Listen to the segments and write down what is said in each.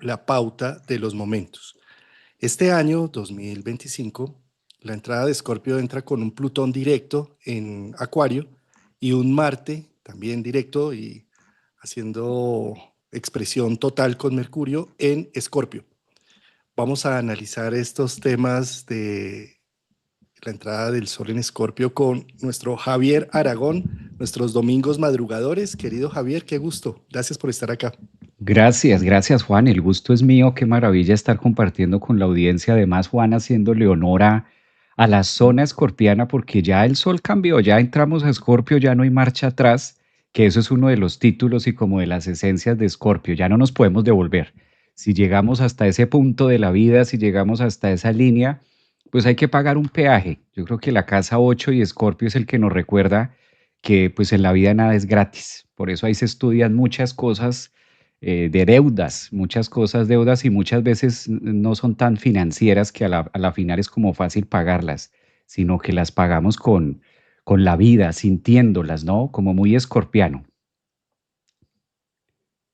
la pauta de los momentos. Este año, 2025, la entrada de Escorpio entra con un Plutón directo en Acuario y un Marte también directo y haciendo expresión total con Mercurio en Escorpio. Vamos a analizar estos temas de la entrada del Sol en Escorpio con nuestro Javier Aragón, nuestros domingos madrugadores. Querido Javier, qué gusto. Gracias por estar acá. Gracias, gracias Juan. El gusto es mío. Qué maravilla estar compartiendo con la audiencia. Además, Juan, haciéndole honor a la zona escorpiana, porque ya el sol cambió, ya entramos a Escorpio, ya no hay marcha atrás, que eso es uno de los títulos y como de las esencias de Escorpio. Ya no nos podemos devolver. Si llegamos hasta ese punto de la vida, si llegamos hasta esa línea, pues hay que pagar un peaje. Yo creo que la casa 8 y Escorpio es el que nos recuerda que pues en la vida nada es gratis. Por eso ahí se estudian muchas cosas de deudas, muchas cosas deudas y muchas veces no son tan financieras que a la final es como fácil pagarlas, sino que las pagamos con la vida, sintiéndolas, ¿no? Como muy escorpiano.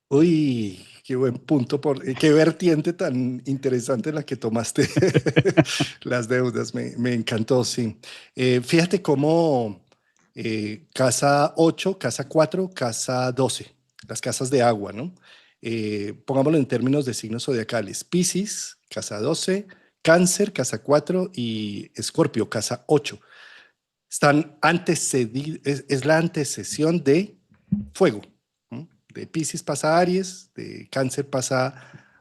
Uy, qué buen punto, qué vertiente tan interesante la que tomaste. Las deudas, me encantó, sí. Fíjate cómo casa 8, casa 4, casa 12, las casas de agua, ¿no? Pongámoslo en términos de signos zodiacales. Piscis, casa 12, Cáncer, casa 4 y Escorpio, casa 8. Están antecedidos, es la antecesión de fuego. ¿No? De Piscis pasa a Aries, de Cáncer pasa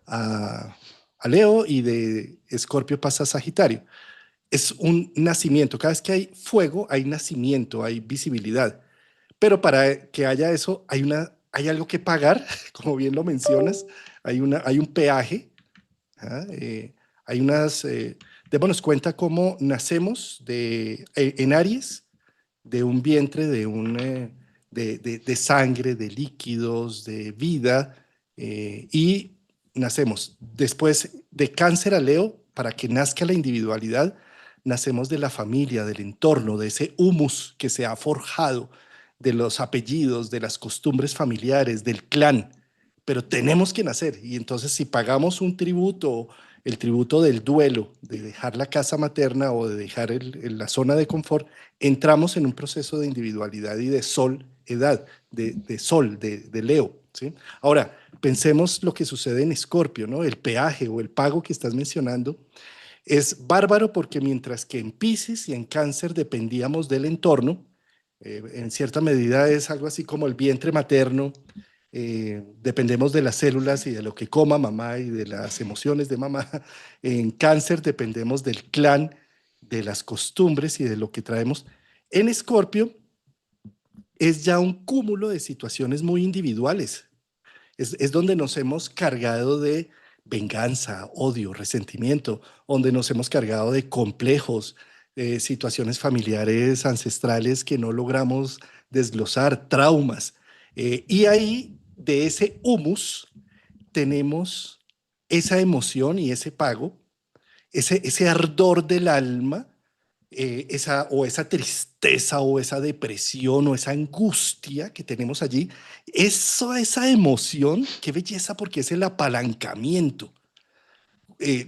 a Leo y de Escorpio pasa a Sagitario. Es un nacimiento. Cada vez que hay fuego, hay nacimiento, hay visibilidad. Pero para que haya eso, hay algo que pagar, como bien lo mencionas, hay un peaje. ¿Ah? Hay unas, démonos cuenta cómo nacemos en Aries, de un vientre, de sangre, de líquidos, de vida, y nacemos. Después de Cáncer a Leo, para que nazca la individualidad, nacemos de la familia, del entorno, de ese humus que se ha forjado, de los apellidos, de las costumbres familiares, del clan, pero tenemos que nacer. Y entonces si pagamos un tributo, el tributo del duelo, de dejar la casa materna o de dejar la zona de confort, entramos en un proceso de individualidad y de sol, edad, de sol, de Leo. ¿Sí? Ahora, pensemos lo que sucede en Escorpio, ¿no? El peaje o el pago que estás mencionando es bárbaro porque mientras que en Piscis y en Cáncer dependíamos del entorno, en cierta medida es algo así como el vientre materno, dependemos de las células y de lo que coma mamá y de las emociones de mamá. En Cáncer dependemos del clan, de las costumbres y de lo que traemos. En Escorpio es ya un cúmulo de situaciones muy individuales. Es donde nos hemos cargado de venganza, odio, resentimiento, donde nos hemos cargado de complejos, situaciones familiares ancestrales que no logramos desglosar, traumas. Y ahí, de ese humus, tenemos esa emoción y ese pago, ese ardor del alma, esa tristeza o esa depresión o esa angustia que tenemos allí, esa emoción, qué belleza porque es el apalancamiento.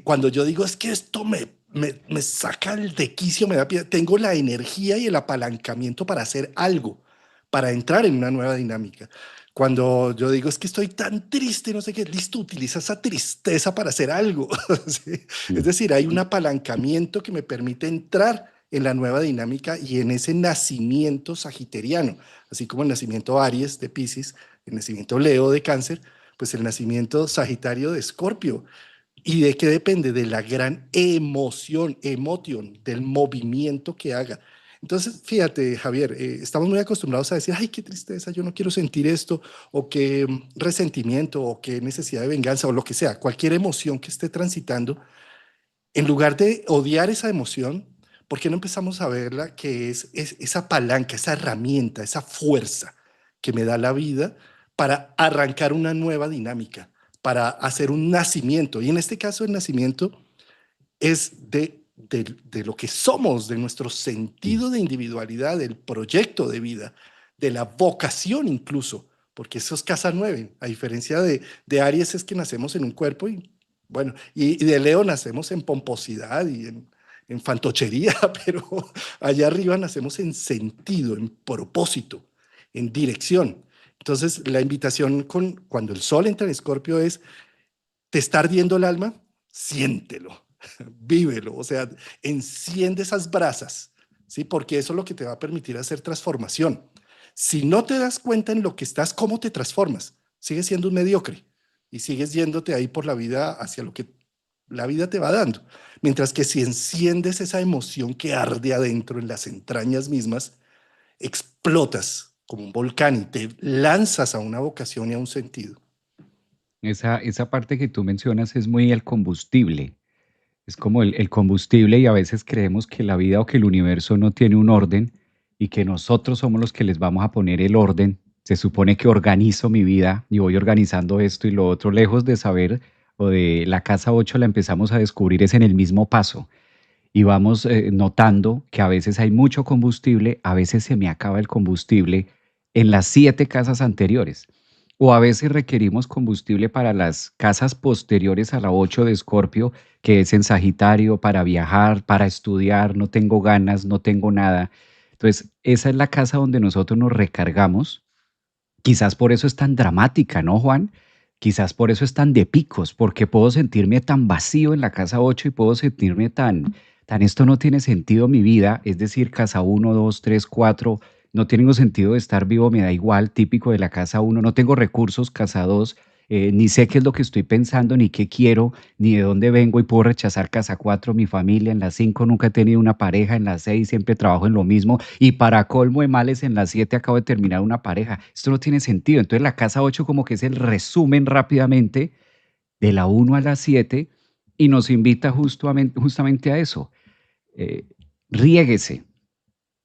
Cuando yo digo es que esto me saca el de quicio, tengo la energía y el apalancamiento para hacer algo, para entrar en una nueva dinámica. Cuando yo digo es que estoy tan triste, no sé qué, listo, utiliza esa tristeza para hacer algo. ¿Sí? Es Mm. decir, hay un apalancamiento que me permite entrar en la nueva dinámica y en ese nacimiento sagiteriano, así como el nacimiento Aries de Piscis, el nacimiento Leo de Cáncer, pues el nacimiento Sagitario de Escorpio. ¿Y de qué depende? De la gran emoción, del movimiento que haga. Entonces, fíjate, Javier, estamos muy acostumbrados a decir, ay, qué tristeza, yo no quiero sentir esto, o qué resentimiento, o qué necesidad de venganza, o lo que sea, cualquier emoción que esté transitando, en lugar de odiar esa emoción, ¿por qué no empezamos a verla que es esa palanca, esa herramienta, esa fuerza que me da la vida para arrancar una nueva dinámica, para hacer un nacimiento? Y en este caso el nacimiento es de lo que somos, de nuestro Mm. sentido de individualidad, del proyecto de vida, de la vocación incluso, porque eso es casa 9, a diferencia de Aries es que nacemos en un cuerpo y bueno, y de Leo nacemos en pomposidad y en fantochería, pero allá arriba nacemos en sentido, en propósito, en dirección. Entonces, la invitación cuando el sol entra en Escorpio es, ¿te está ardiendo el alma? Siéntelo, vívelo, o sea, enciende esas brasas, ¿sí? Porque eso es lo que te va a permitir hacer transformación. Si no te das cuenta en lo que estás, ¿cómo te transformas? Sigues siendo un mediocre y sigues yéndote ahí por la vida hacia lo que la vida te va dando. Mientras que si enciendes esa emoción que arde adentro en las entrañas mismas, explotas como un volcán y te lanzas a una vocación y a un sentido. Esa parte que tú mencionas es muy el combustible. Es como el combustible y a veces creemos que la vida o que el universo no tiene un orden y que nosotros somos los que les vamos a poner el orden. Se supone que organizo mi vida y voy organizando esto y lo otro, lejos de saber o de la casa 8 la empezamos a descubrir es en el mismo paso y vamos notando que a veces hay mucho combustible, a veces se me acaba el combustible en las 7 casas anteriores. O a veces requerimos combustible para las casas posteriores a la 8 de Escorpio, que es en Sagitario, para viajar, para estudiar, no tengo ganas, no tengo nada. Entonces, esa es la casa donde nosotros nos recargamos. Quizás por eso es tan dramática, ¿no, Juan? Quizás por eso es tan de picos, porque puedo sentirme tan vacío en la casa 8 y puedo sentirme tan esto no tiene sentido mi vida, es decir, casa uno 2 3 4 no tengo sentido de estar vivo, me da igual, típico de la casa uno no tengo recursos, casa 2 ni sé qué es lo que estoy pensando, ni qué quiero, ni de dónde vengo y puedo rechazar casa 4 mi familia, en la 5 nunca he tenido una pareja, en la 6 siempre trabajo en lo mismo y para colmo de males en la 7 acabo de terminar una pareja. Esto no tiene sentido. Entonces la casa 8 como que es el resumen rápidamente de la uno a la 7 y nos invita justamente a eso. Eh, riéguese,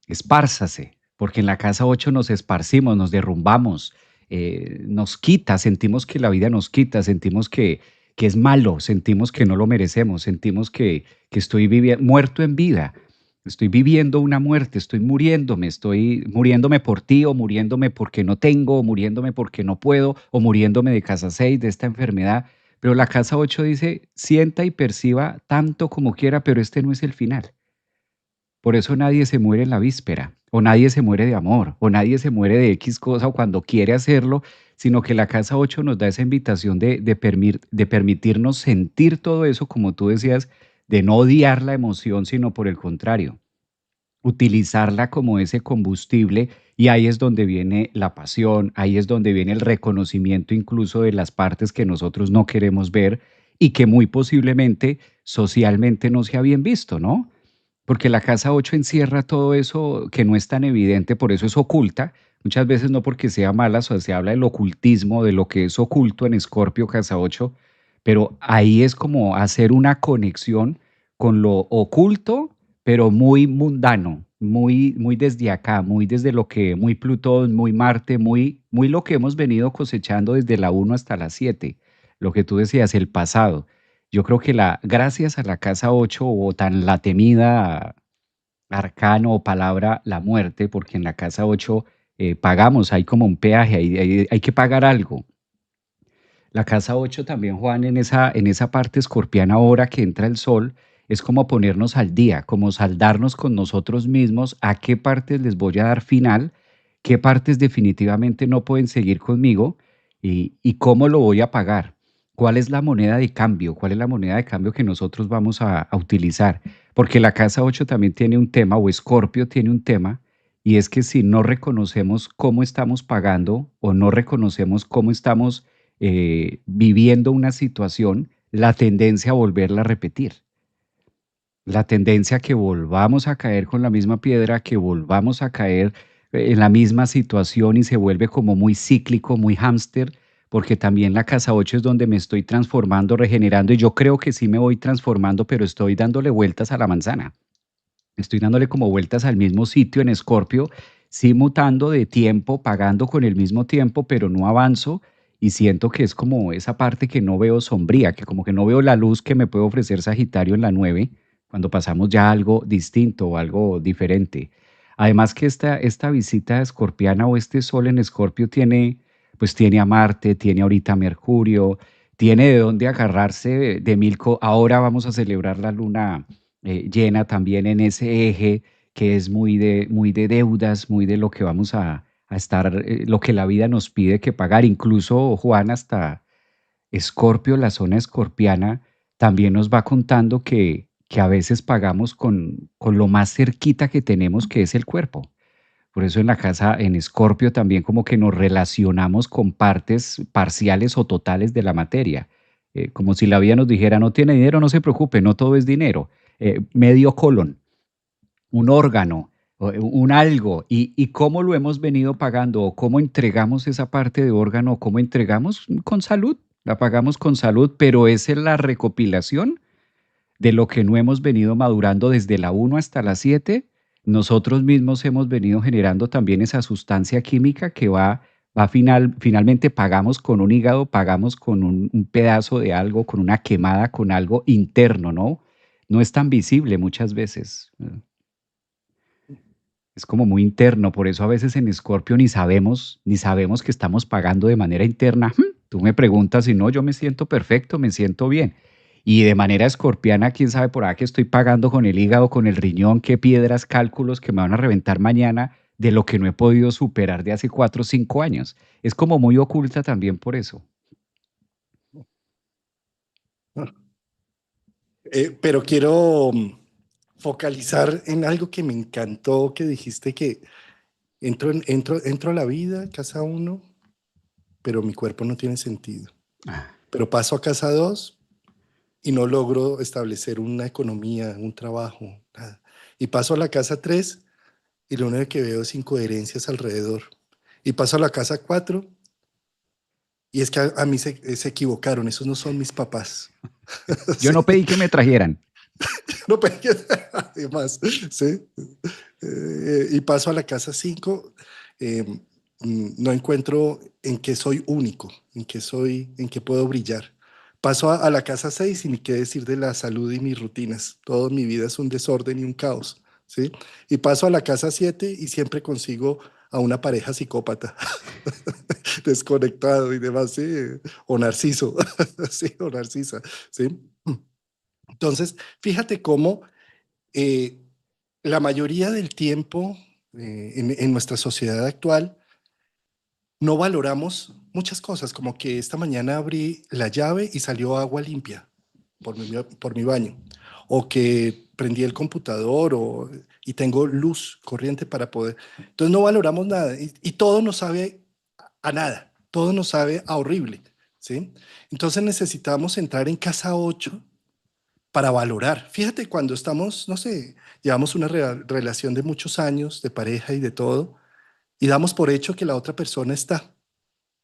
espárzase, porque en la casa 8 nos esparcimos, nos derrumbamos, nos quita, sentimos que la vida nos quita, sentimos que es malo, sentimos que no lo merecemos, sentimos que estoy viviendo, muerto en vida, estoy viviendo una muerte, estoy muriéndome por ti o muriéndome porque no tengo, o muriéndome porque no puedo, o muriéndome de casa 6 de esta enfermedad. Pero la casa 8 dice, sienta y perciba tanto como quiera, pero este no es el final. Por eso nadie se muere en la víspera, o nadie se muere de amor, o nadie se muere de X cosa o cuando quiere hacerlo, sino que la casa 8 nos da esa invitación de permitirnos sentir todo eso, como tú decías, de no odiar la emoción, sino por el contrario, utilizarla como ese combustible y ahí es donde viene la pasión, ahí es donde viene el reconocimiento incluso de las partes que nosotros no queremos ver y que muy posiblemente socialmente no sea bien visto, ¿no? Porque la casa 8 encierra todo eso que no es tan evidente, por eso es oculta. Muchas veces no porque sea mala, o sea, se habla del ocultismo, de lo que es oculto en Escorpio, casa 8, pero ahí es como hacer una conexión con lo oculto, pero muy mundano, muy desde acá, muy desde lo que, muy Plutón, muy Marte, muy lo que hemos venido cosechando desde la uno hasta la 7, lo que tú decías, el pasado. Yo creo que gracias a la casa 8 o tan la temida arcano o palabra la muerte, porque en la casa 8 pagamos, hay como un peaje, hay que pagar algo. La casa 8 también, Juan, en esa parte escorpiana ahora que entra el sol, es como ponernos al día, como saldarnos con nosotros mismos a qué partes les voy a dar final, qué partes definitivamente no pueden seguir conmigo y cómo lo voy a pagar. ¿Cuál es la moneda de cambio? ¿Cuál es la moneda de cambio que nosotros vamos a utilizar? Porque la casa 8 también tiene un tema, o Escorpio tiene un tema, y es que si no reconocemos cómo estamos pagando o no reconocemos cómo estamos viviendo una situación, la tendencia a volverla a repetir, la tendencia a que volvamos a caer con la misma piedra, que volvamos a caer en la misma situación y se vuelve como muy cíclico, muy hámster, porque también la casa 8 es donde me estoy transformando, regenerando y yo creo que sí me voy transformando, pero estoy dándole vueltas a la manzana. Estoy dándole como vueltas al mismo sitio en Escorpio, sí mutando de tiempo, pagando con el mismo tiempo, pero no avanzo y siento que es como esa parte que no veo sombría, que como que no veo la luz que me puede ofrecer Sagitario en la 9 cuando pasamos ya a algo distinto o algo diferente. Además que esta visita escorpiana o este sol en Escorpio tiene pues tiene a Marte, tiene ahorita a Mercurio, tiene de dónde agarrarse de Milko. Ahora vamos a celebrar la luna llena también en ese eje que es muy de deudas, muy de lo que vamos a estar, lo que la vida nos pide que pagar. Incluso, Juan, hasta Escorpio, la zona escorpiana, también nos va contando que a veces pagamos con lo más cerquita que tenemos, que es el cuerpo. Por eso en la casa, en Escorpio, también como que nos relacionamos con partes parciales o totales de la materia. Como si la vida nos dijera, no tiene dinero, no se preocupe, no todo es dinero. Medio colon, un órgano, un algo, y cómo lo hemos venido pagando, o cómo entregamos esa parte de órgano, o cómo entregamos con salud, la pagamos con salud, pero esa es la recopilación de lo que no hemos venido madurando desde la uno hasta la 7. Nosotros mismos hemos venido generando también esa sustancia química que finalmente pagamos con un hígado, pagamos con un pedazo de algo, con una quemada, con algo interno, ¿no? No es tan visible muchas veces. Es como muy interno, por eso a veces en Escorpio ni sabemos que estamos pagando de manera interna. Tú me preguntas y no, yo me siento perfecto, me siento bien. Y de manera escorpiana, quién sabe por ahí que estoy pagando con el hígado, con el riñón, qué piedras, cálculos que me van a reventar mañana de lo que no he podido superar de hace 4 o 5 años. Es como muy oculta también por eso. Pero quiero focalizar en algo que me encantó, que dijiste que entro a la vida, casa uno, pero mi cuerpo no tiene sentido. Ah, Pero paso a casa dos y no logro establecer una economía, un trabajo, nada. Y paso a la casa tres y lo único que veo es incoherencias alrededor. Y paso a la casa cuatro y es que a mí se equivocaron, esos no son mis papás. yo Sí, no pedí que me trajeran. no, pero además, sí. Y paso a la casa 5, no encuentro en qué soy único, en qué puedo brillar. Paso a la casa 6 y ni qué decir de la salud y mis rutinas. Toda mi vida es un desorden y un caos, ¿sí? Y paso a la casa 7 y siempre consigo a una pareja psicópata, desconectado y demás, ¿sí? O narciso, sí, o narcisa, ¿sí? Entonces, fíjate cómo eh, la mayoría del tiempo en nuestra sociedad actual no valoramos muchas cosas, como que esta mañana abrí la llave y salió agua limpia por mi baño, o que prendí el computador y tengo luz corriente para poder. Entonces no valoramos nada y todo nos sabe a nada, todo nos sabe a horrible, ¿sí? Entonces necesitamos entrar en casa 8 para valorar. Fíjate, cuando estamos, no sé, llevamos una relación de muchos años, de pareja y de todo, y damos por hecho que la otra persona está,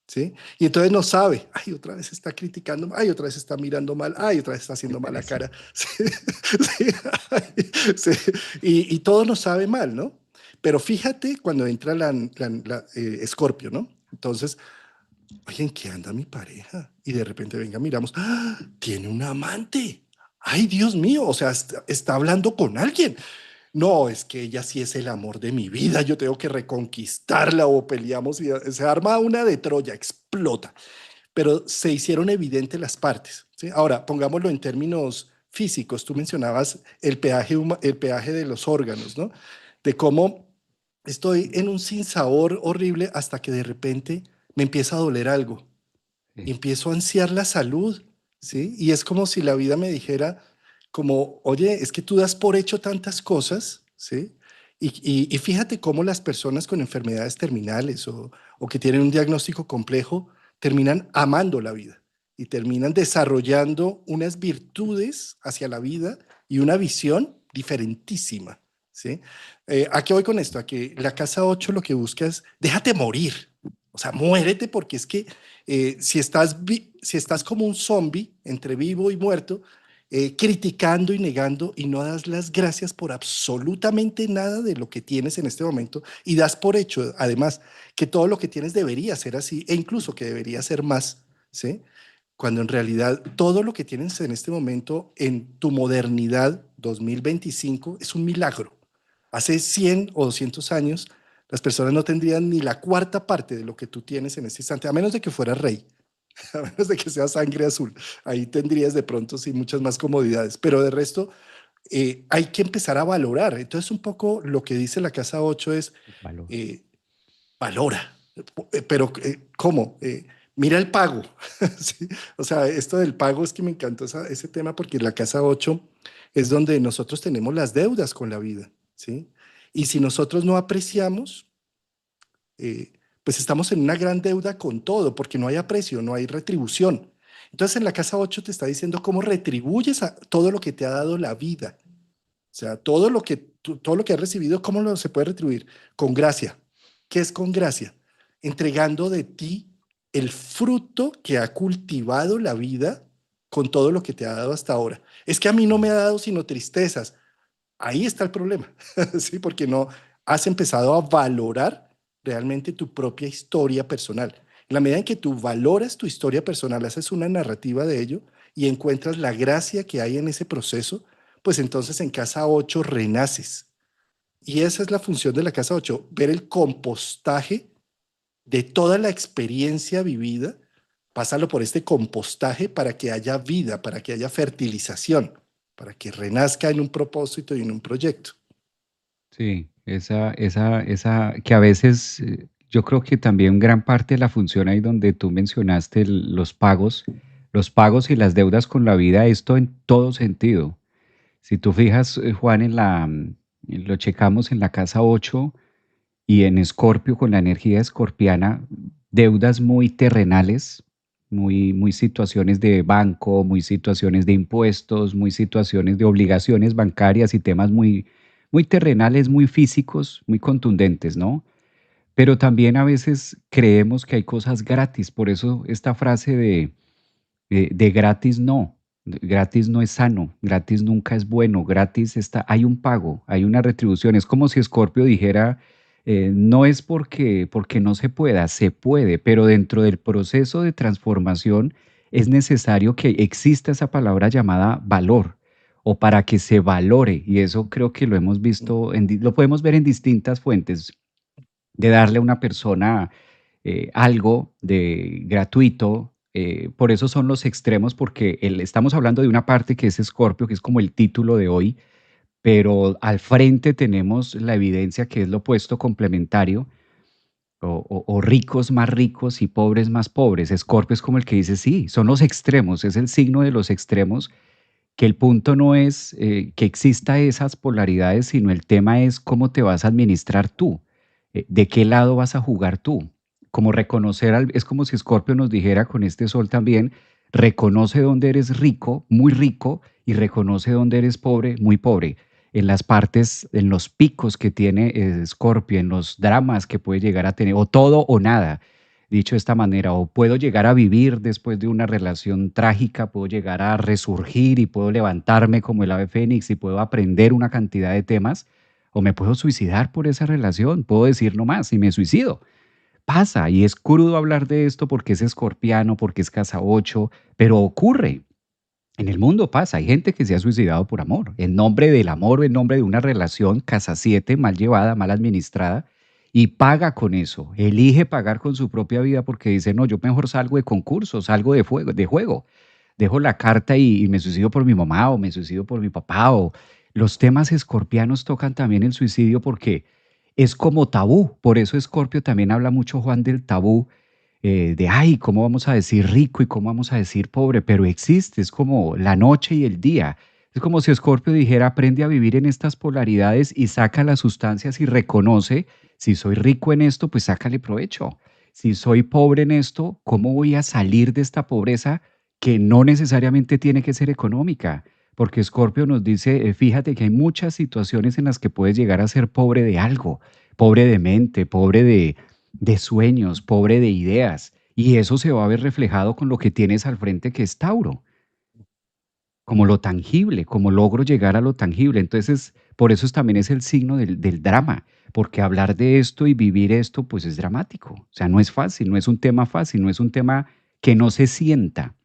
¿sí? Y entonces no sabe, ay, otra vez está criticando, ay, otra vez está mirando mal, ay, otra vez está Qué haciendo mala pereza. cara, sí, sí, ay, sí. Y todo nos sabe mal, ¿no? Pero fíjate cuando entra Escorpio, ¿no? Entonces, oye, ¿en qué anda mi pareja? Y de repente, venga, miramos, ¡ah! Tiene un amante. Ay, Dios mío, o sea, está hablando con alguien. No, es que ella sí es el amor de mi vida, yo tengo que reconquistarla o peleamos y se arma una de Troya, explota. Pero se hicieron evidentes las partes, ¿sí? Ahora, pongámoslo en términos físicos, tú mencionabas el peaje de los órganos, ¿no? De cómo estoy en un sinsabor horrible hasta que de repente me empieza a doler algo y Sí. empiezo a ansiar la salud, ¿sí? Y es como si la vida me dijera, como, oye, es que tú das por hecho tantas cosas, ¿sí? Y fíjate cómo las personas con enfermedades terminales o que tienen un diagnóstico complejo terminan amando la vida y terminan desarrollando unas virtudes hacia la vida y una visión diferentísima, ¿sí? ¿A qué voy con esto? A que la casa 8 lo que busca es, déjate morir, o sea, muérete porque es que si estás como un zombie entre vivo y muerto, criticando y negando y no das las gracias por absolutamente nada de lo que tienes en este momento y das por hecho, además, que todo lo que tienes debería ser así e incluso que debería ser más, ¿sí? Cuando en realidad todo lo que tienes en este momento en tu modernidad 2025 es un milagro. Hace 100 o 200 años Las personas no tendrían ni la cuarta parte de lo que tú tienes en este instante, a menos de que fueras rey, a menos de que sea sangre azul. Ahí tendrías de pronto sí muchas más comodidades, pero de resto hay que empezar a valorar. Entonces un poco lo que dice la casa 8 es Valor. eh, valora, pero ¿cómo? Mira el pago. ¿Sí? O sea, esto del pago es que me encantó ese tema porque la casa 8 es donde nosotros tenemos las deudas con la vida, ¿sí? Y si nosotros no apreciamos, eh, pues estamos en una gran deuda con todo, porque no hay aprecio, no hay retribución. Entonces en la casa 8 te está diciendo cómo retribuyes a todo lo que te ha dado la vida. O sea, todo lo que has recibido, ¿cómo se puede retribuir? Con gracia. ¿Qué es con gracia? Entregando de ti el fruto que ha cultivado la vida con todo lo que te ha dado hasta ahora. Es que a mí no me ha dado sino tristezas. Ahí está el problema, ¿sí? Porque no has empezado a valorar realmente tu propia historia personal. En la medida en que tú valoras tu historia personal, haces una narrativa de ello y encuentras la gracia que hay en ese proceso, pues entonces en casa 8 renaces. Y esa es la función de la casa 8, ver el compostaje de toda la experiencia vivida, pásalo por este compostaje para que haya vida, para que haya fertilización, para que renazca en un propósito y en un proyecto. Sí, que a veces yo creo que también gran parte de la función ahí donde tú mencionaste los pagos y las deudas con la vida, esto en todo sentido. Si tú fijas, Juan, lo checamos en la casa 8 y en Escorpio con la energía escorpiana, deudas muy terrenales, muy situaciones de banco, muy situaciones de impuestos, muy situaciones de obligaciones bancarias y temas muy terrenales, muy físicos, muy contundentes, ¿no? Pero también a veces creemos que hay cosas gratis, por eso esta frase de gratis no es sano, gratis nunca es bueno, gratis está, hay un pago, hay una retribución. Es como si Scorpio dijera, no es porque no se pueda, se puede, pero dentro del proceso de transformación es necesario que exista esa palabra llamada valor o para que se valore. Y eso creo que lo hemos visto, lo podemos ver en distintas fuentes de darle a una persona algo de gratuito. Por eso son los extremos, porque estamos hablando de una parte que es Escorpio, que es como el título de hoy, pero al frente tenemos la evidencia que es lo opuesto complementario, o ricos más ricos y pobres más pobres. Escorpio es como el que dice, sí, son los extremos, es el signo de los extremos, que el punto no es que exista esas polaridades, sino el tema es cómo te vas a administrar tú, de qué lado vas a jugar tú. Como reconocer, es como si Scorpio nos dijera con este sol también, reconoce dónde eres rico, muy rico, y reconoce dónde eres pobre, muy pobre. En las partes, en los picos que tiene Scorpio, en los dramas que puede llegar a tener, o todo o nada dicho de esta manera, o puedo llegar a vivir después de una relación trágica, puedo llegar a resurgir y puedo levantarme como el ave fénix y puedo aprender una cantidad de temas, o me puedo suicidar por esa relación, puedo decir no más y me suicido. Pasa y es crudo hablar de esto porque es escorpiano, porque es casa 8, pero ocurre. En el mundo pasa, hay gente que se ha suicidado por amor, en nombre del amor o en nombre de una relación, casa 7 mal llevada, mal administrada, y paga con eso, elige pagar con su propia vida porque dice, no, yo mejor salgo de concurso, salgo de juego, dejo la carta y me suicido por mi mamá o me suicido por mi papá. O los temas escorpianos tocan también el suicidio porque es como tabú, por eso Escorpio también habla mucho, Juan, del tabú de, ay, ¿cómo vamos a decir rico y cómo vamos a decir pobre? Pero existe, es como la noche y el día. Es como si Scorpio dijera, aprende a vivir en estas polaridades y saca las sustancias y reconoce, si soy rico en esto, pues sácale provecho. Si soy pobre en esto, ¿cómo voy a salir de esta pobreza que no necesariamente tiene que ser económica? Porque Scorpio nos dice, fíjate que hay muchas situaciones en las que puedes llegar a ser pobre de algo, pobre de mente, pobre de sueños, pobre de ideas. Y eso se va a ver reflejado con lo que tienes al frente, que es Tauro, como lo tangible, como logro llegar a lo tangible. Entonces, por eso también es el signo del drama, porque hablar de esto y vivir esto, pues es dramático. O sea, no es fácil, no es un tema fácil, no es un tema que no se sienta.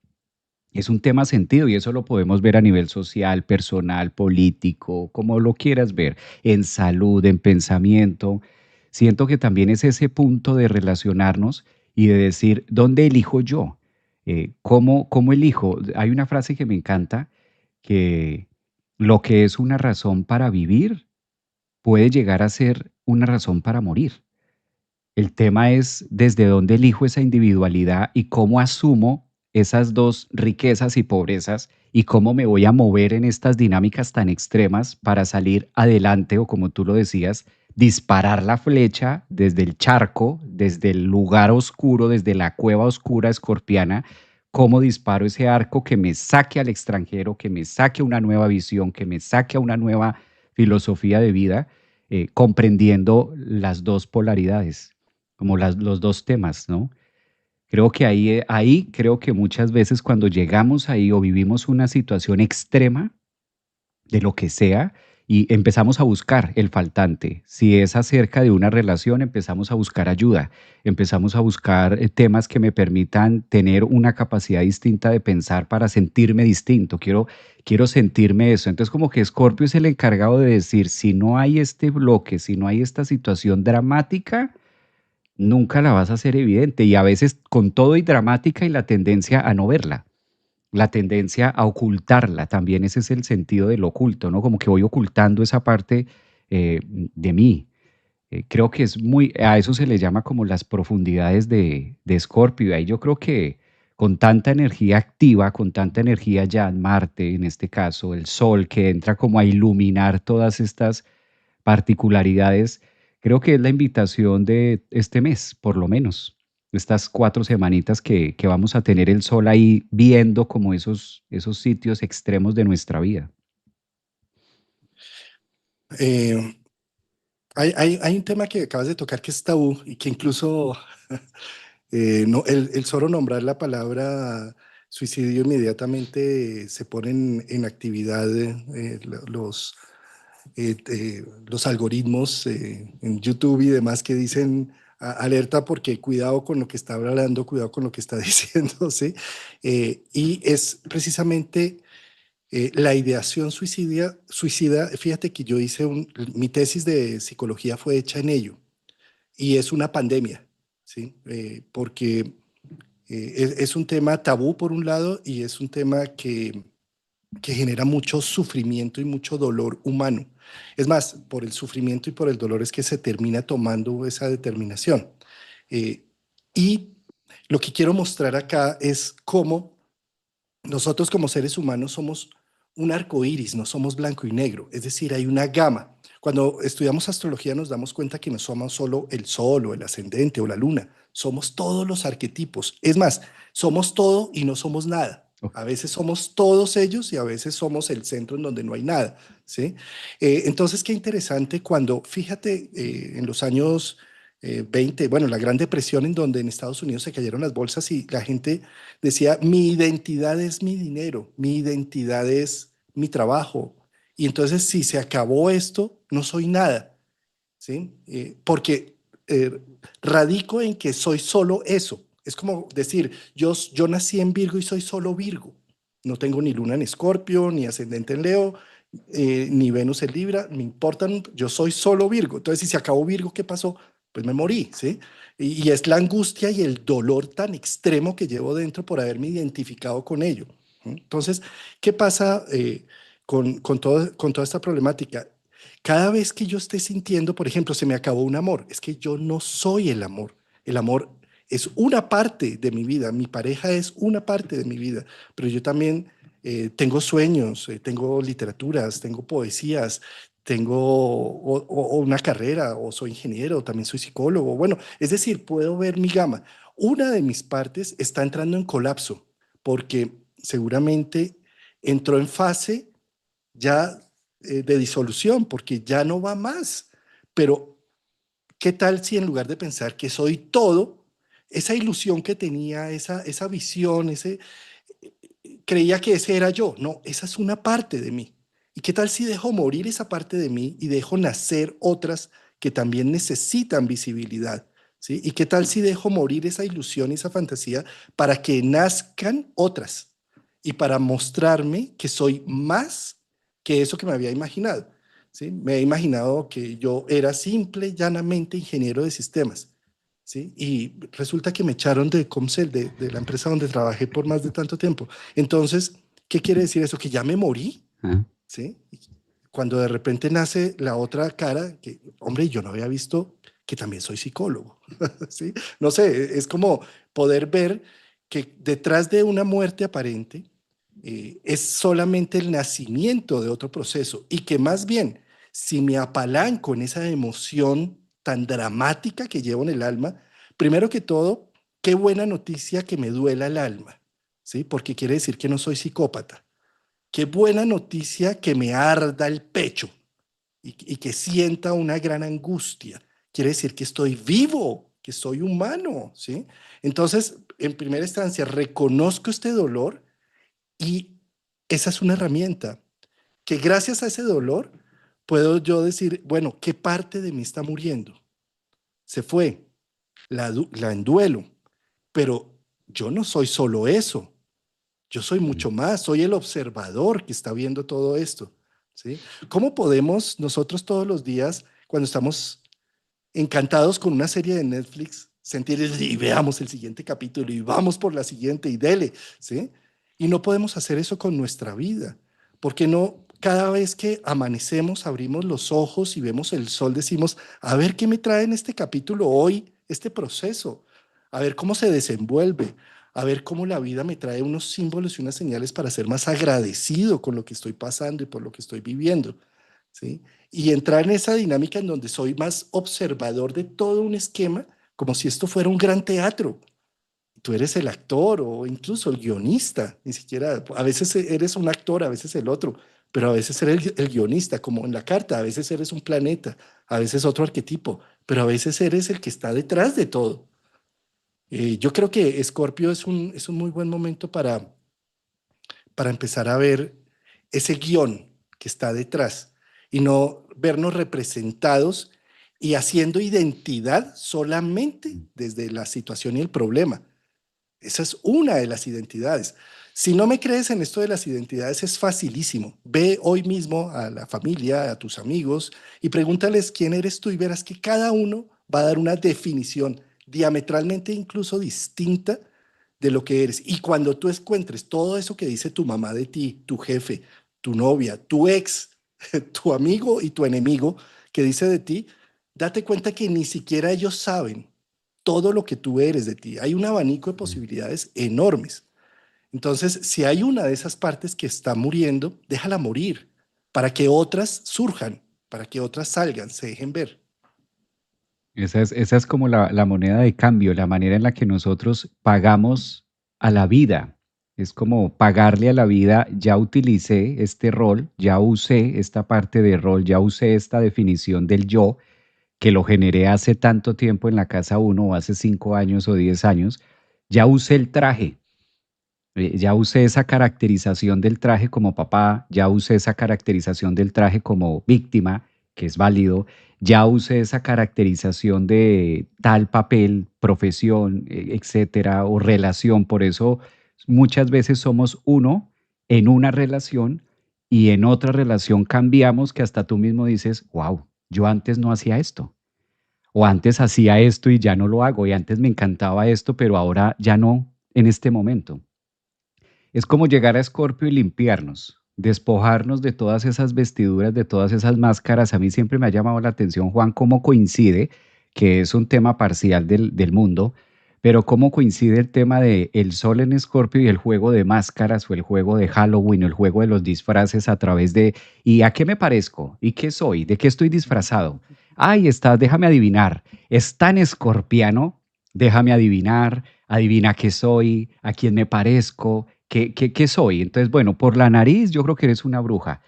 Es un tema sentido y eso lo podemos ver a nivel social, personal, político, como lo quieras ver, en salud, en pensamiento. siento que también es ese punto de relacionarnos y de decir, ¿dónde elijo yo? ¿Cómo elijo? Hay una frase que me encanta, que lo que es una razón para vivir puede llegar a ser una razón para morir. El tema es desde dónde elijo esa individualidad y cómo asumo esas dos riquezas y pobrezas y cómo me voy a mover en estas dinámicas tan extremas para salir adelante o, como tú lo decías, disparar la flecha desde el charco, desde el lugar oscuro, desde la cueva oscura escorpiana, cómo disparo ese arco que me saque al extranjero, que me saque a una nueva visión, que me saque a una nueva filosofía de vida, comprendiendo las dos polaridades, como los dos temas, ¿no? Creo que ahí creo que muchas veces cuando llegamos ahí o vivimos una situación extrema de lo que sea y empezamos a buscar el faltante. Si es acerca de una relación, empezamos a buscar ayuda, empezamos a buscar temas que me permitan tener una capacidad distinta de pensar para sentirme distinto. Quiero sentirme eso. Entonces como que Scorpio es el encargado de decir, si no hay este bloque, si no hay esta situación dramática, nunca la vas a hacer evidente y a veces con todo y dramática y la tendencia a no verla, la tendencia a ocultarla, también ese es el sentido del oculto, ¿no? Como que voy ocultando esa parte de mí. Creo que es muy, a eso se le llama como las profundidades de Escorpio. Y ahí yo creo que con tanta energía activa, con tanta energía ya en Marte, en este caso, el Sol, que entra como a iluminar todas estas particularidades, creo que es la invitación de este mes, por lo menos, estas 4 semanitas que vamos a tener el sol ahí viendo como esos sitios extremos de nuestra vida. Eh, hay un tema que acabas de tocar que es tabú y que incluso no, el solo nombrar la palabra suicidio inmediatamente se ponen en actividad los algoritmos en YouTube y demás que dicen alerta porque cuidado con lo que está hablando, cuidado con lo que está diciendo, ¿sí? Y es precisamente la ideación suicida, fíjate que yo hice mi tesis de psicología fue hecha en ello y es una pandemia, ¿sí? Porque es un tema tabú por un lado y es un tema que genera mucho sufrimiento y mucho dolor humano. Es más, por el sufrimiento y por el dolor es que se termina tomando esa determinación. Eh, y lo que quiero mostrar acá es cómo nosotros como seres humanos somos un arco iris, no somos blanco y negro, es decir, hay una gama. Cuando estudiamos astrología nos damos cuenta que no somos solo el sol o el ascendente o la luna, somos todos los arquetipos. Es más, somos todo y no somos nada. Ok. A veces somos todos ellos y a veces somos el centro en donde no hay nada, ¿sí? Entonces, qué interesante cuando, fíjate, en los años 20, bueno, la Gran Depresión en donde en Estados Unidos se cayeron las bolsas y la gente decía, mi identidad es mi dinero, mi identidad es mi trabajo. Y entonces, si se acabó esto, no soy nada, ¿sí? Porque eh, radico en que soy solo eso. Es como decir, yo nací en Virgo y soy solo Virgo. No tengo ni luna en Escorpio, ni ascendente en Leo, ni Venus en Libra, me importan, yo soy solo Virgo. Entonces, si se acabó Virgo, ¿qué pasó? Pues me morí, ¿sí? Y es la angustia y el dolor tan extremo que llevo dentro por haberme identificado con ello. Entonces, ¿qué pasa con toda esta problemática? Cada vez que yo esté sintiendo, por ejemplo, se me acabó un amor, es que yo no soy el amor. El amor es una parte de mi vida, mi pareja es una parte de mi vida, pero yo también tengo sueños, tengo literaturas, tengo poesías, tengo o una carrera, o soy ingeniero, también soy psicólogo. Bueno, es decir, puedo ver mi gama. Una de mis partes está entrando en colapso porque seguramente entró en fase ya de disolución, porque ya no va más. Pero, ¿qué tal si en lugar de pensar que soy todo, esa ilusión que tenía, esa visión, creía que ese era yo? No, esa es una parte de mí. ¿Y qué tal si dejo morir esa parte de mí y dejo nacer otras que también necesitan visibilidad? ¿Sí? ¿Y qué tal si dejo morir esa ilusión y esa fantasía para que nazcan otras y para mostrarme que soy más que eso que me había imaginado? ¿sí? Me he imaginado que yo era simple, llanamente ingeniero de sistemas, ¿sí? Y resulta que me echaron de Comcel, de la empresa donde trabajé por más de tanto tiempo. Entonces, ¿qué quiere decir eso? Que ya me morí, Ah, ¿sí? Cuando de repente nace la otra cara, que, hombre, yo no había visto que también soy psicólogo, ¿sí? No sé, es como poder ver que detrás de una muerte aparente es solamente el nacimiento de otro proceso y que más bien, si me apalanco en esa emoción tan dramática que llevo en el alma, primero que todo, qué buena noticia que me duela el alma, ¿sí? Porque quiere decir que no soy psicópata. Qué buena noticia que me arda el pecho y que sienta una gran angustia. Quiere decir que estoy vivo, que soy humano, ¿sí? Entonces, en primera instancia, reconozco este dolor y esa es una herramienta que gracias a ese dolor puedo yo decir, bueno, ¿qué parte de mí está muriendo? Se fue, la enduelo, pero yo no soy solo eso. Yo soy mm. mucho más, soy el observador que está viendo todo esto, ¿sí? ¿Cómo podemos nosotros todos los días, cuando estamos encantados con una serie de Netflix, sentir y veamos el siguiente capítulo y vamos por la siguiente y dele, ¿sí? Y no podemos hacer eso con nuestra vida, porque no cada vez que amanecemos, abrimos los ojos y vemos el sol, decimos, a ver qué me trae en este capítulo hoy, este proceso, a ver cómo se desenvuelve, a ver cómo la vida me trae unos símbolos y unas señales para ser más agradecido con lo que estoy pasando y por lo que estoy viviendo, ¿sí? Y entrar en esa dinámica en donde soy más observador de todo un esquema, como si esto fuera un gran teatro. Tú eres el actor o incluso el guionista, ni siquiera, a veces eres un actor, a veces el otro, pero a veces eres el guionista, como en la carta, a veces eres un planeta, a veces otro arquetipo, pero a veces eres el que está detrás de todo. Yo creo que Escorpio es un muy buen momento para empezar a ver ese guión que está detrás y no vernos representados y haciendo identidad solamente desde la situación y el problema. Esa es una de las identidades. Si no me crees en esto de las identidades, es facilísimo. Ve hoy mismo a la familia, a tus amigos y pregúntales quién eres tú y verás que cada uno va a dar una definición diametralmente incluso distinta de lo que eres. Y cuando tú encuentres todo eso que dice tu mamá de ti, tu jefe, tu novia, tu ex, tu amigo y tu enemigo que dice de ti, date cuenta que ni siquiera ellos saben todo lo que tú eres de ti. Hay un abanico de posibilidades enormes. Entonces, si hay una de esas partes que está muriendo, déjala morir para que otras surjan, para que otras salgan, se dejen ver. Esa es como la moneda de cambio, la manera en la que nosotros pagamos a la vida. Es como pagarle a la vida, ya utilicé este rol, ya usé esta parte de rol, ya usé esta definición del yo, que lo generé hace tanto tiempo en la casa uno, o hace 5 años o 10 años, ya usé el traje, ya usé esa caracterización del traje como papá, ya usé esa caracterización del traje como víctima, que es válido, ya usé esa caracterización de tal papel, profesión, etcétera, o relación. Por eso muchas veces somos uno en una relación y en otra relación cambiamos que hasta tú mismo dices, wow, yo antes no hacía esto. O antes hacía esto y ya no lo hago, y antes me encantaba esto, pero ahora ya no en este momento. Es como llegar a Escorpio y limpiarnos, despojarnos de todas esas vestiduras, de todas esas máscaras. A mí siempre me ha llamado la atención, Juan, cómo coincide, que es un tema parcial del mundo, pero cómo coincide el tema de el sol en Escorpio y el juego de máscaras o el juego de Halloween o el juego de los disfraces a través de ¿y a qué me parezco? ¿Y qué soy? ¿De qué estoy disfrazado? Ahí está, déjame adivinar. Es tan escorpiano, déjame adivinar, adivina qué soy, a quién me parezco, qué soy. Entonces, bueno, por la nariz yo creo que eres una bruja.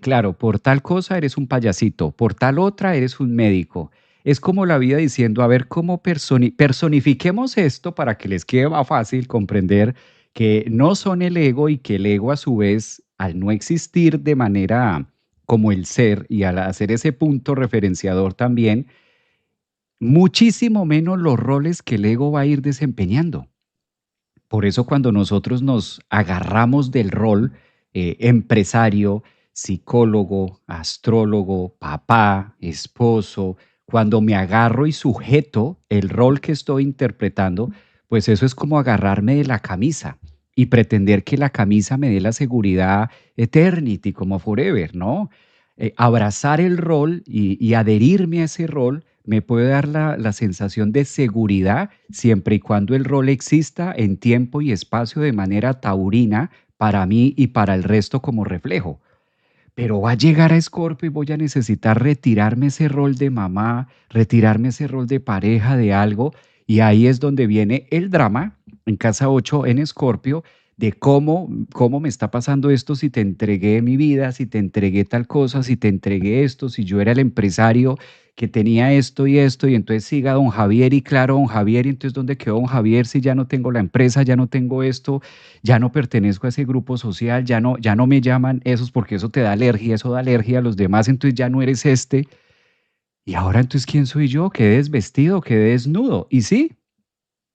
Claro, por tal cosa eres un payasito, por tal otra eres un médico. Es como la vida diciendo, a ver cómo personifiquemos esto para que les quede más fácil comprender que no son el ego y que el ego a su vez, al no existir de manera como el ser y al hacer ese punto referenciador también, muchísimo menos los roles que el ego va a ir desempeñando. Por eso cuando nosotros nos agarramos del rol empresario, psicólogo, astrólogo, papá, esposo, cuando me agarro y sujeto el rol que estoy interpretando, pues eso es como agarrarme de la camisa y pretender que la camisa me dé la seguridad eternity, como forever, ¿no? Abrazar el rol y adherirme a ese rol me puede dar la sensación de seguridad siempre y cuando el rol exista en tiempo y espacio de manera taurina para mí y para el resto como reflejo. Pero va a llegar a Escorpio y voy a necesitar retirarme ese rol de mamá, retirarme ese rol de pareja, de algo, y ahí es donde viene el drama en casa 8 en Escorpio de cómo me está pasando esto si te entregué mi vida, si te entregué tal cosa, si te entregué esto, si yo era el empresario que tenía esto, y entonces siga don Javier y claro, don Javier, y entonces ¿dónde quedó don Javier si ya no tengo la empresa, ya no tengo esto, ya no pertenezco a ese grupo social, ya no me llaman esos porque eso te da alergia, eso da alergia a los demás, entonces ya no eres este. Y ahora entonces, ¿quién soy yo? Quedé desvestido, quedé desnudo. Y sí,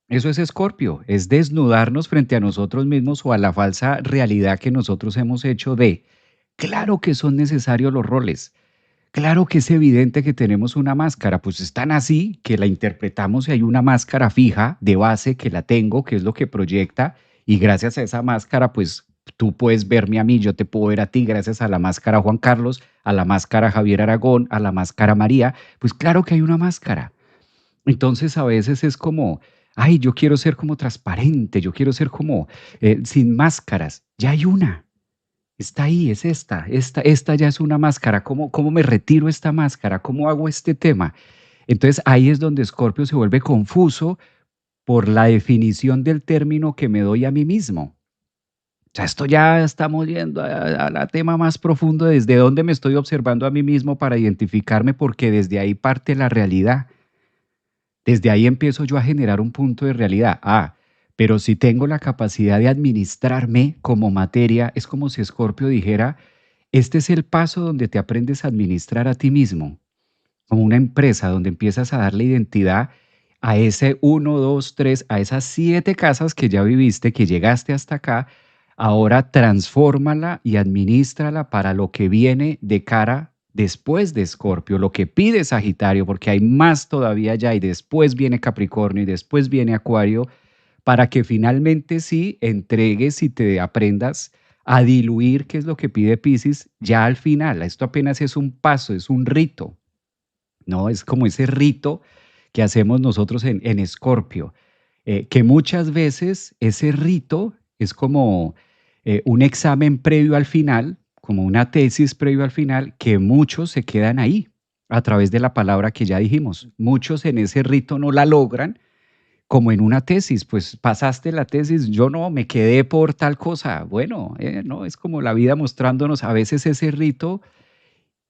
eso es Escorpio, es desnudarnos frente a nosotros mismos o a la falsa realidad que nosotros hemos hecho de, claro que son necesarios los roles. Claro que es evidente que tenemos una máscara, pues es tan así que la interpretamos y hay una máscara fija de base que la tengo, que es lo que proyecta, y gracias a esa máscara, pues tú puedes verme a mí, yo te puedo ver a ti, gracias a la máscara Juan Carlos, a la máscara Javier Aragón, a la máscara María, pues claro que hay una máscara. Entonces a veces es como, ay, yo quiero ser como transparente, yo quiero ser como sin máscaras, ya hay una. Está ahí, es esta ya es una máscara. ¿Cómo me retiro esta máscara? ¿Cómo hago este tema? Entonces ahí es donde Scorpio se vuelve confuso por la definición del término que me doy a mí mismo. O sea, esto ya estamos yendo a tema más profundo, desde dónde me estoy observando a mí mismo para identificarme, porque desde ahí parte la realidad. Desde ahí empiezo yo a generar un punto de realidad. Pero si tengo la capacidad de administrarme como materia, es como si Scorpio dijera, este es el paso donde te aprendes a administrar a ti mismo, como una empresa donde empiezas a darle identidad a ese uno, 2, 3, a esas 7 casas que ya viviste, que llegaste hasta acá. Ahora transfórmala y administrala para lo que viene de cara después de Escorpio, lo que pide Sagitario, porque hay más todavía allá y después viene Capricornio y después viene Acuario, para que finalmente sí entregues y te aprendas a diluir, que es lo que pide Piscis, ya al final. Esto apenas es un paso, es un rito, ¿no? Es como ese rito que hacemos nosotros en Escorpio, que muchas veces ese rito es como un examen previo al final, como una tesis previo al final, que muchos se quedan ahí a través de la palabra que ya dijimos. Muchos en ese rito no la logran, como en una tesis, pues pasaste la tesis, yo no, me quedé por tal cosa. Bueno, no, es como la vida mostrándonos a veces ese rito.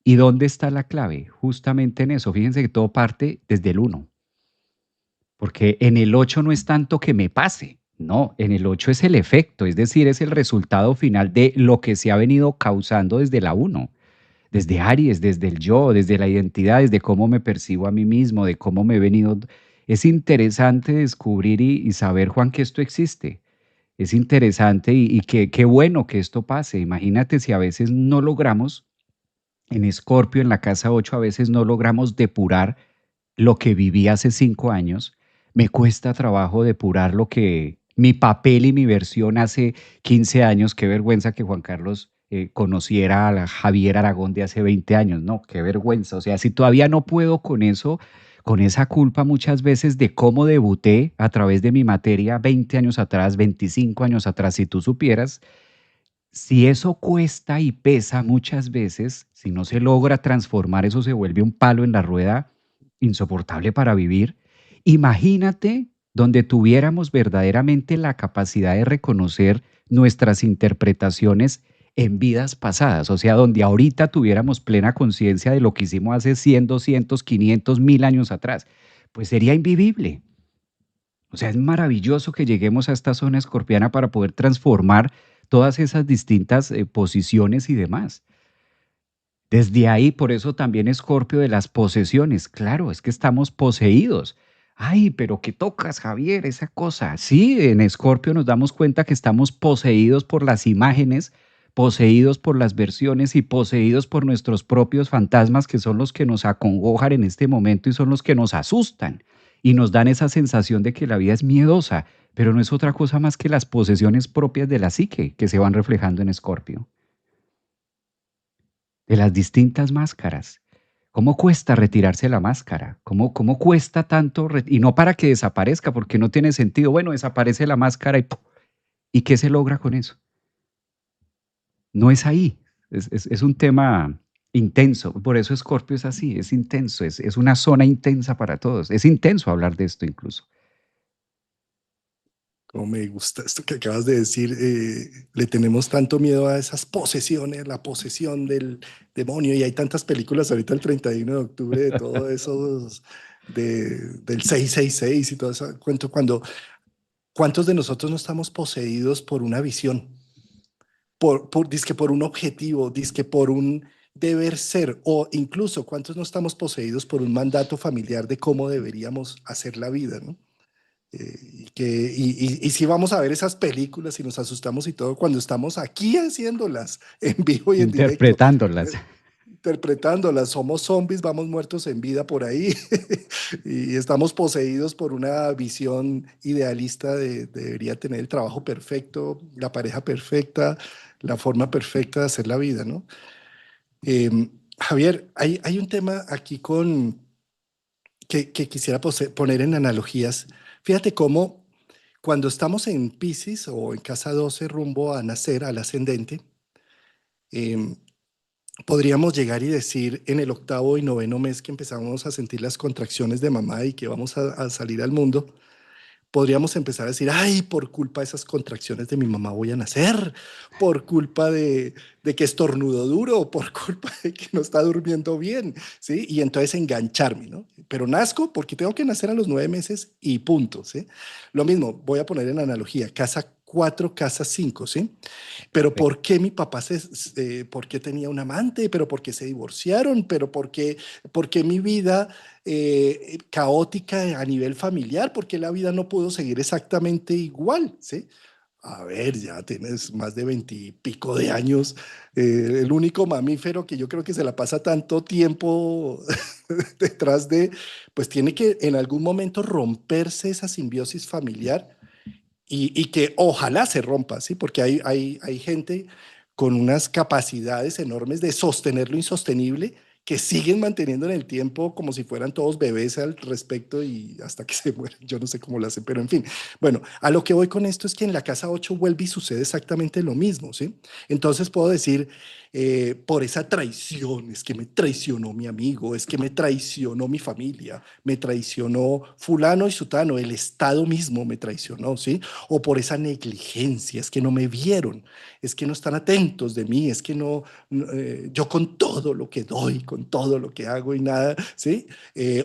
¿Y dónde está la clave? Justamente en eso. Fíjense que todo parte desde el uno, porque en el 8 no es tanto que me pase, no, en el 8 es el efecto, es decir, es el resultado final de lo que se ha venido causando desde la uno, desde Aries, desde el yo, desde la identidad, desde cómo me percibo a mí mismo, de cómo me he venido. Es interesante descubrir y saber, Juan, que esto existe. Es interesante y qué bueno que esto pase. Imagínate si a veces no logramos en Escorpio, en la casa 8 a veces no logramos depurar lo que viví hace 5 años. Me cuesta trabajo depurar lo que mi papel y mi versión hace 15 años. Qué vergüenza que Juan Carlos conociera a la Javier Aragón de hace 20 años. No, qué vergüenza. O sea, si todavía no puedo con eso, con esa culpa muchas veces de cómo debuté a través de mi materia 20 años atrás, 25 años atrás, si tú supieras, si eso cuesta y pesa muchas veces, si no se logra transformar, eso se vuelve un palo en la rueda insoportable para vivir. Imagínate donde tuviéramos verdaderamente la capacidad de reconocer nuestras interpretaciones en vidas pasadas, o sea, donde ahorita tuviéramos plena conciencia de lo que hicimos hace 100, 200, 500, 1000 años atrás, pues sería invivible. O sea, es maravilloso que lleguemos a esta zona escorpiana para poder transformar todas esas distintas posiciones y demás. Desde ahí, por eso también Escorpio de las posesiones. Claro, es que estamos poseídos. Ay, pero ¿qué tocas, Javier? Esa cosa. Sí, en Escorpio nos damos cuenta que estamos poseídos por las imágenes, poseídos por las versiones y poseídos por nuestros propios fantasmas que son los que nos acongojan en este momento y son los que nos asustan y nos dan esa sensación de que la vida es miedosa, pero no es otra cosa más que las posesiones propias de la psique que se van reflejando en Escorpio, de las distintas máscaras. ¿Cómo cuesta retirarse la máscara? ¿Cómo cuesta tanto? Y no para que desaparezca, porque no tiene sentido. Bueno, desaparece la máscara y ¡pum! ¿Y qué se logra con eso? No es ahí. Es un tema intenso. Por eso Escorpio es así, es intenso, es una zona intensa para todos. Es intenso hablar de esto incluso. Como me gusta esto que acabas de decir, le tenemos tanto miedo a esas posesiones, la posesión del demonio, y hay tantas películas ahorita el 31 de octubre de todo eso, del 666 y todo eso, cuento cuando, ¿cuántos de nosotros no estamos poseídos por una visión? Dizque por un objetivo, dizque por un deber ser, o incluso cuántos no estamos poseídos por un mandato familiar de cómo deberíamos hacer la vida, ¿no? Y si vamos a ver esas películas y nos asustamos y todo cuando estamos aquí haciéndolas en vivo y en directo, Interpretándolas. eh, interpretándolas, somos zombies, vamos muertos en vida por ahí y estamos poseídos por una visión idealista debería tener el trabajo perfecto, la pareja perfecta, la forma perfecta de hacer la vida, ¿no? Javier, hay un tema aquí que quisiera poner en analogías. Fíjate cómo cuando estamos en Piscis o en casa 12 rumbo a nacer, al ascendente, em, podríamos llegar y decir en el octavo y noveno mes que empezamos a sentir las contracciones de mamá y que vamos a salir al mundo, podríamos empezar a decir, ay, por culpa de esas contracciones de mi mamá voy a nacer, por culpa de que estornudo duro, por culpa de que no está durmiendo bien, ¿sí? Y entonces engancharme, ¿no? Pero nazco porque tengo que nacer a los 9 meses y punto, ¿sí? Lo mismo, voy a poner en analogía, casa 4, casa 5, ¿sí? Pero ¿por qué mi papá por qué tenía un amante? ¿Pero por qué se divorciaron? ¿Pero por qué mi vida caótica a nivel familiar? ¿Por qué la vida no pudo seguir exactamente igual? ¿Sí? A ver, ya tienes más de 20 y pico de años. El único mamífero que yo creo que se la pasa tanto tiempo detrás de, pues tiene que en algún momento romperse esa simbiosis familiar y que ojalá se rompa, ¿sí? Porque hay gente con unas capacidades enormes de sostener lo insostenible que siguen manteniendo en el tiempo como si fueran todos bebés al respecto y hasta que se mueren. Yo no sé cómo lo hacen, pero en fin. Bueno, a lo que voy con esto es que en la casa 8 vuelve y sucede exactamente lo mismo, ¿sí? Entonces puedo decir, por esa traición, es que me traicionó mi amigo, es que me traicionó mi familia, me traicionó fulano y sutano, el Estado mismo me traicionó, ¿sí? O por esa negligencia, es que no me vieron, es que no están atentos de mí, es que yo con todo lo que doy, con todo lo que hago y nada, ¿sí?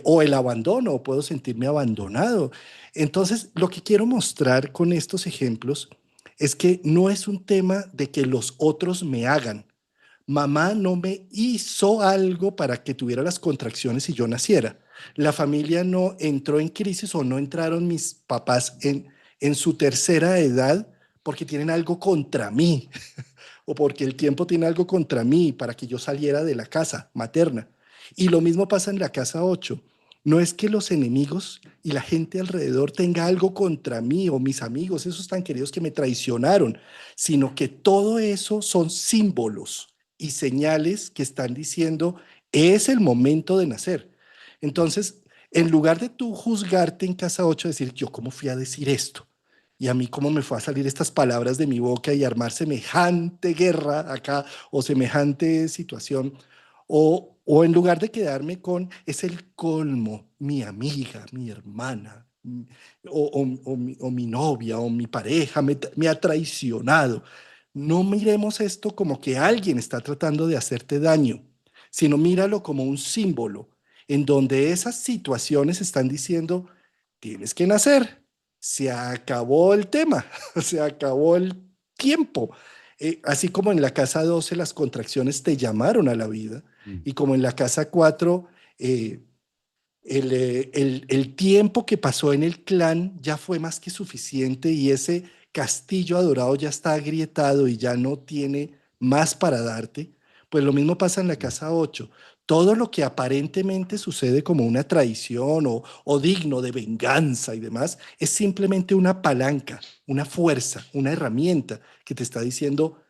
O el abandono, puedo sentirme abandonado. Entonces, lo que quiero mostrar con estos ejemplos es que no es un tema de que los otros me hagan. Mamá no me hizo algo para que tuviera las contracciones y yo naciera. La familia no entró en crisis o no entraron mis papás en su tercera edad porque tienen algo contra mí o porque el tiempo tiene algo contra mí para que yo saliera de la casa materna. Y lo mismo pasa en la casa 8. No es que los enemigos y la gente alrededor tenga algo contra mí o mis amigos, esos tan queridos que me traicionaron, sino que todo eso son símbolos y señales que están diciendo es el momento de nacer. Entonces, en lugar de tú juzgarte en casa 8, decir, yo cómo fui a decir esto, y a mí cómo me fue a salir estas palabras de mi boca y armar semejante guerra acá o semejante situación, o en lugar de quedarme con, es el colmo, mi amiga, mi hermana, o mi novia o mi pareja me ha traicionado. No miremos esto como que alguien está tratando de hacerte daño, sino míralo como un símbolo en donde esas situaciones están diciendo, tienes que nacer, se acabó el tema, se acabó el tiempo. Así como en la casa 12 las contracciones te llamaron a la vida Mm. y como en la casa 4 el tiempo que pasó en el clan ya fue más que suficiente y ese castillo adorado ya está agrietado y ya no tiene más para darte, pues lo mismo pasa en la casa 8. Todo lo que aparentemente sucede como una traición o digno de venganza y demás, es simplemente una palanca, una fuerza, una herramienta que te está diciendo,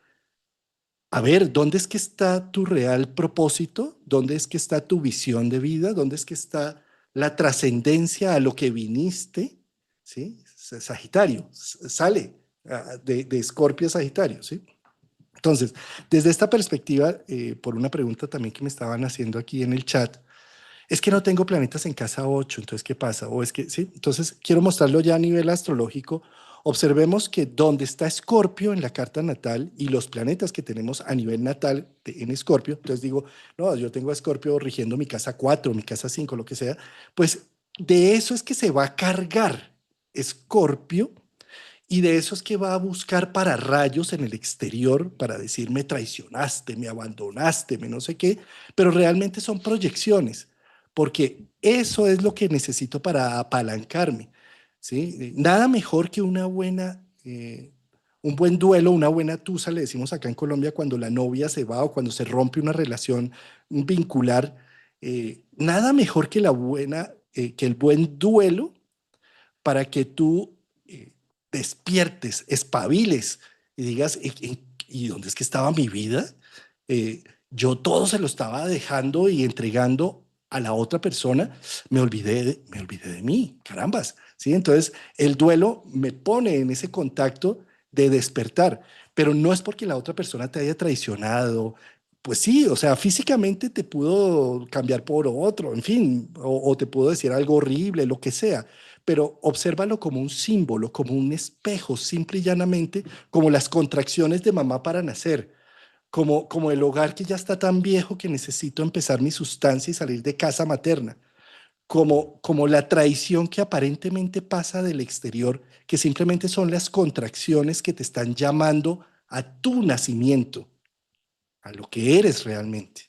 a ver, ¿dónde es que está tu real propósito? ¿Dónde es que está tu visión de vida? ¿Dónde es que está la trascendencia a lo que viniste? ¿Sí? Sagitario, sale de Escorpio a Sagitario, ¿sí? Entonces, desde esta perspectiva, por una pregunta también que me estaban haciendo aquí en el chat, es que no tengo planetas en casa 8, entonces, ¿qué pasa? O es que, sí, entonces quiero mostrarlo ya a nivel astrológico. Observemos que donde está Escorpio en la carta natal y los planetas que tenemos a nivel natal en Escorpio, entonces digo, no, yo tengo a Escorpio rigiendo mi casa 4, mi casa 5, lo que sea, pues de eso es que se va a cargar Escorpio y de eso es que va a buscar para rayos en el exterior para decir me traicionaste, me abandonaste, me no sé qué, pero realmente son proyecciones, porque eso es lo que necesito para apalancarme, ¿sí? Nada mejor que una buena, un buen duelo, una buena tusa, le decimos acá en Colombia, cuando la novia se va o cuando se rompe una relación vincular, nada mejor que la buena, que el buen duelo para que tú despiertes, espabiles y digas, ¿y dónde es que estaba mi vida? Yo todo se lo estaba dejando y entregando a la otra persona, me olvidé de mí, carambas, ¿sí? Entonces, el duelo me pone en ese contacto de despertar, pero no es porque la otra persona te haya traicionado, pues sí, o sea, físicamente te pudo cambiar por otro, en fin, o te pudo decir algo horrible, lo que sea, pero obsérvalo como un símbolo, como un espejo, simple y llanamente, como las contracciones de mamá para nacer, como el hogar que ya está tan viejo que necesito empezar mi sustancia y salir de casa materna, como la traición que aparentemente pasa del exterior, que simplemente son las contracciones que te están llamando a tu nacimiento, a lo que eres realmente.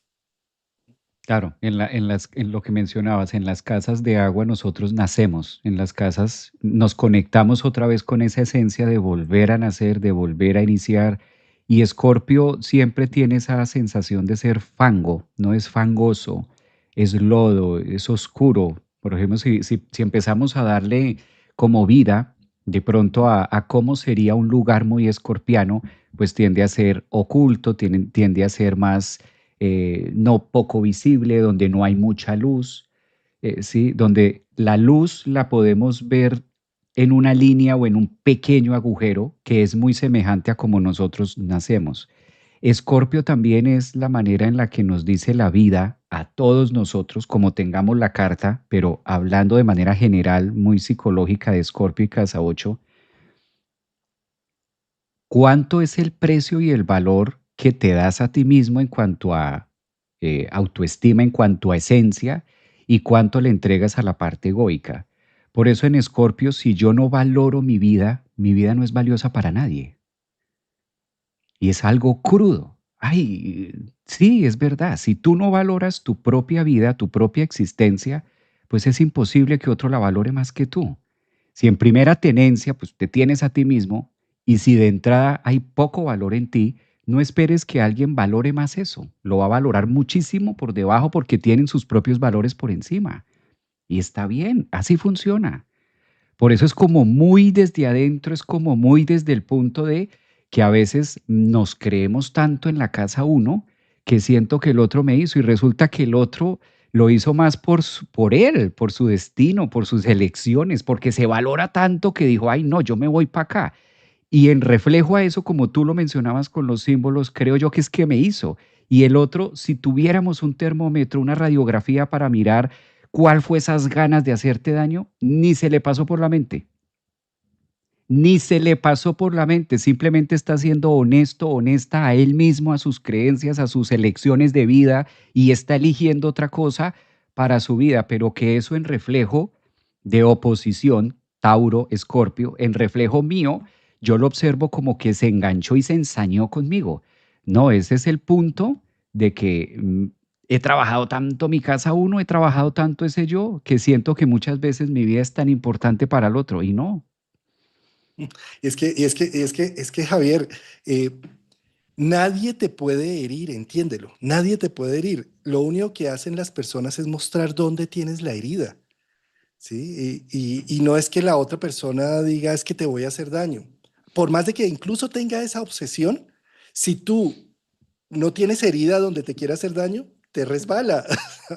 Claro, en lo que mencionabas, en las casas de agua nosotros nacemos, en las casas nos conectamos otra vez con esa esencia de volver a nacer, de volver a iniciar. Y Escorpio siempre tiene esa sensación de ser fango, no es fangoso, es lodo, es oscuro. Por ejemplo, si empezamos a darle como vida de pronto a cómo sería un lugar muy escorpiano, pues tiende a ser oculto, tiende a ser más no poco visible, donde no hay mucha luz, ¿sí? Donde la luz la podemos ver en una línea o en un pequeño agujero que es muy semejante a como nosotros nacemos. Escorpio también es la manera en la que nos dice la vida a todos nosotros, como tengamos la carta, pero hablando de manera general, muy psicológica de Escorpio y Casa 8, ¿cuánto es el precio y el valor que te das a ti mismo en cuanto a autoestima, en cuanto a esencia, y cuánto le entregas a la parte egoica? Por eso en Escorpio, si yo no valoro mi vida no es valiosa para nadie. Y es algo crudo. Ay, sí, es verdad. Si tú no valoras tu propia vida, tu propia existencia, pues es imposible que otro la valore más que tú. Si en primera tenencia, pues te tienes a ti mismo, y si de entrada hay poco valor en ti, no esperes que alguien valore más eso. Lo va a valorar muchísimo por debajo porque tienen sus propios valores por encima. Y está bien, así funciona. Por eso es como muy desde adentro, es como muy desde el punto de que a veces nos creemos tanto en la casa uno que siento que el otro me hizo y resulta que el otro lo hizo más por él, por su destino, por sus elecciones, porque se valora tanto que dijo, ay no, yo me voy para acá. Y en reflejo a eso, como tú lo mencionabas con los símbolos, creo yo que es que me hizo. Y el otro, si tuviéramos un termómetro, una radiografía para mirar cuál fue esas ganas de hacerte daño, ni se le pasó por la mente. Ni se le pasó por la mente, simplemente está siendo honesto, honesta a él mismo, a sus creencias, a sus elecciones de vida y está eligiendo otra cosa para su vida, pero que eso en reflejo de oposición, Tauro, Escorpio, en reflejo mío, yo lo observo como que se enganchó y se ensañó conmigo. No, ese es el punto de que he trabajado tanto mi casa uno, he trabajado tanto ese yo, que siento que muchas veces mi vida es tan importante para el otro y no. Es que Javier, eh, Nadie te puede herir, entiéndelo. Nadie te puede herir. Lo único que hacen las personas es mostrar dónde tienes la herida, ¿sí? Y no es que la otra persona diga es que te voy a hacer daño. Por más de que incluso tenga esa obsesión, si tú no tienes herida donde te quiera hacer daño, te resbala,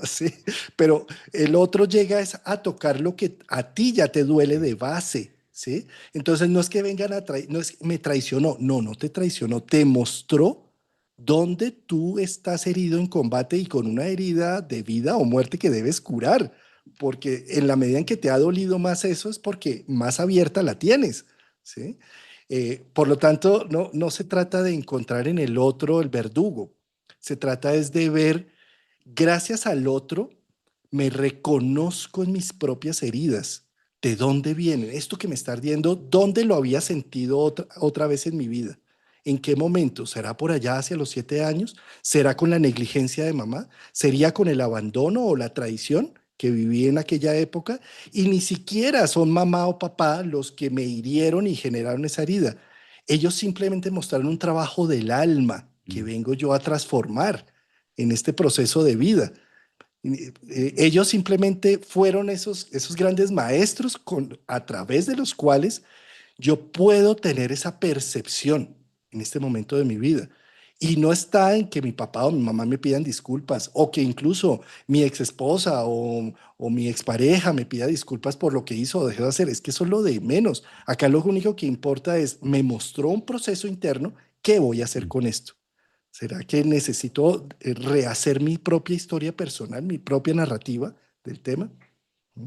¿sí? Pero el otro llega a tocar lo que a ti ya te duele de base, ¿sí? Entonces no es que vengan a traer, no es que me traicionó, no, no te traicionó, te mostró dónde tú estás herido en combate y con una herida de vida o muerte que debes curar, porque en la medida en que te ha dolido más eso es porque más abierta la tienes, ¿sí? Por lo tanto, no se trata de encontrar en el otro el verdugo, se trata es de ver, gracias al otro, me reconozco en mis propias heridas. ¿De dónde vienen? Esto que me está ardiendo, ¿dónde lo había sentido otra vez en mi vida? ¿En qué momento? ¿Será por allá hacia los 7 años? ¿Será con la negligencia de mamá? ¿Sería con el abandono o la traición que viví en aquella época? Y ni siquiera son mamá o papá los que me hirieron y generaron esa herida. Ellos simplemente mostraron un trabajo del alma que Mm. vengo yo a transformar en este proceso de vida. Ellos simplemente fueron esos grandes maestros a través de los cuales yo puedo tener esa percepción en este momento de mi vida. Y no está en que mi papá o mi mamá me pidan disculpas o que incluso mi ex esposa o mi expareja me pida disculpas por lo que hizo o dejó de hacer. Es que eso es lo de menos. Acá lo único que importa es, me mostró un proceso interno, ¿qué voy a hacer Mm. con esto? ¿Será que necesito rehacer mi propia historia personal, mi propia narrativa del tema? ¿Mm?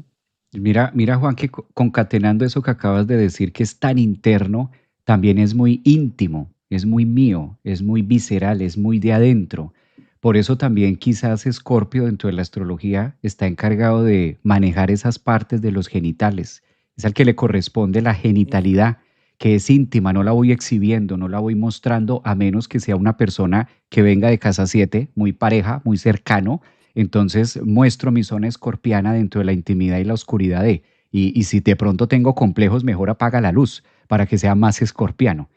Mira, mira, Juan, que concatenando eso que acabas de decir, que es tan interno, también es muy íntimo, es muy mío, es muy visceral, es muy de adentro. Por eso también quizás Escorpio dentro de la astrología está encargado de manejar esas partes de los genitales. Es al que le corresponde la Ujú. genitalidad, que es íntima, no la voy exhibiendo, no la voy mostrando, a menos que sea una persona que venga de casa 7, muy pareja, muy cercano, entonces muestro mi zona escorpiana dentro de la intimidad y la oscuridad y si de pronto tengo complejos, mejor apaga la luz para que sea más escorpiano.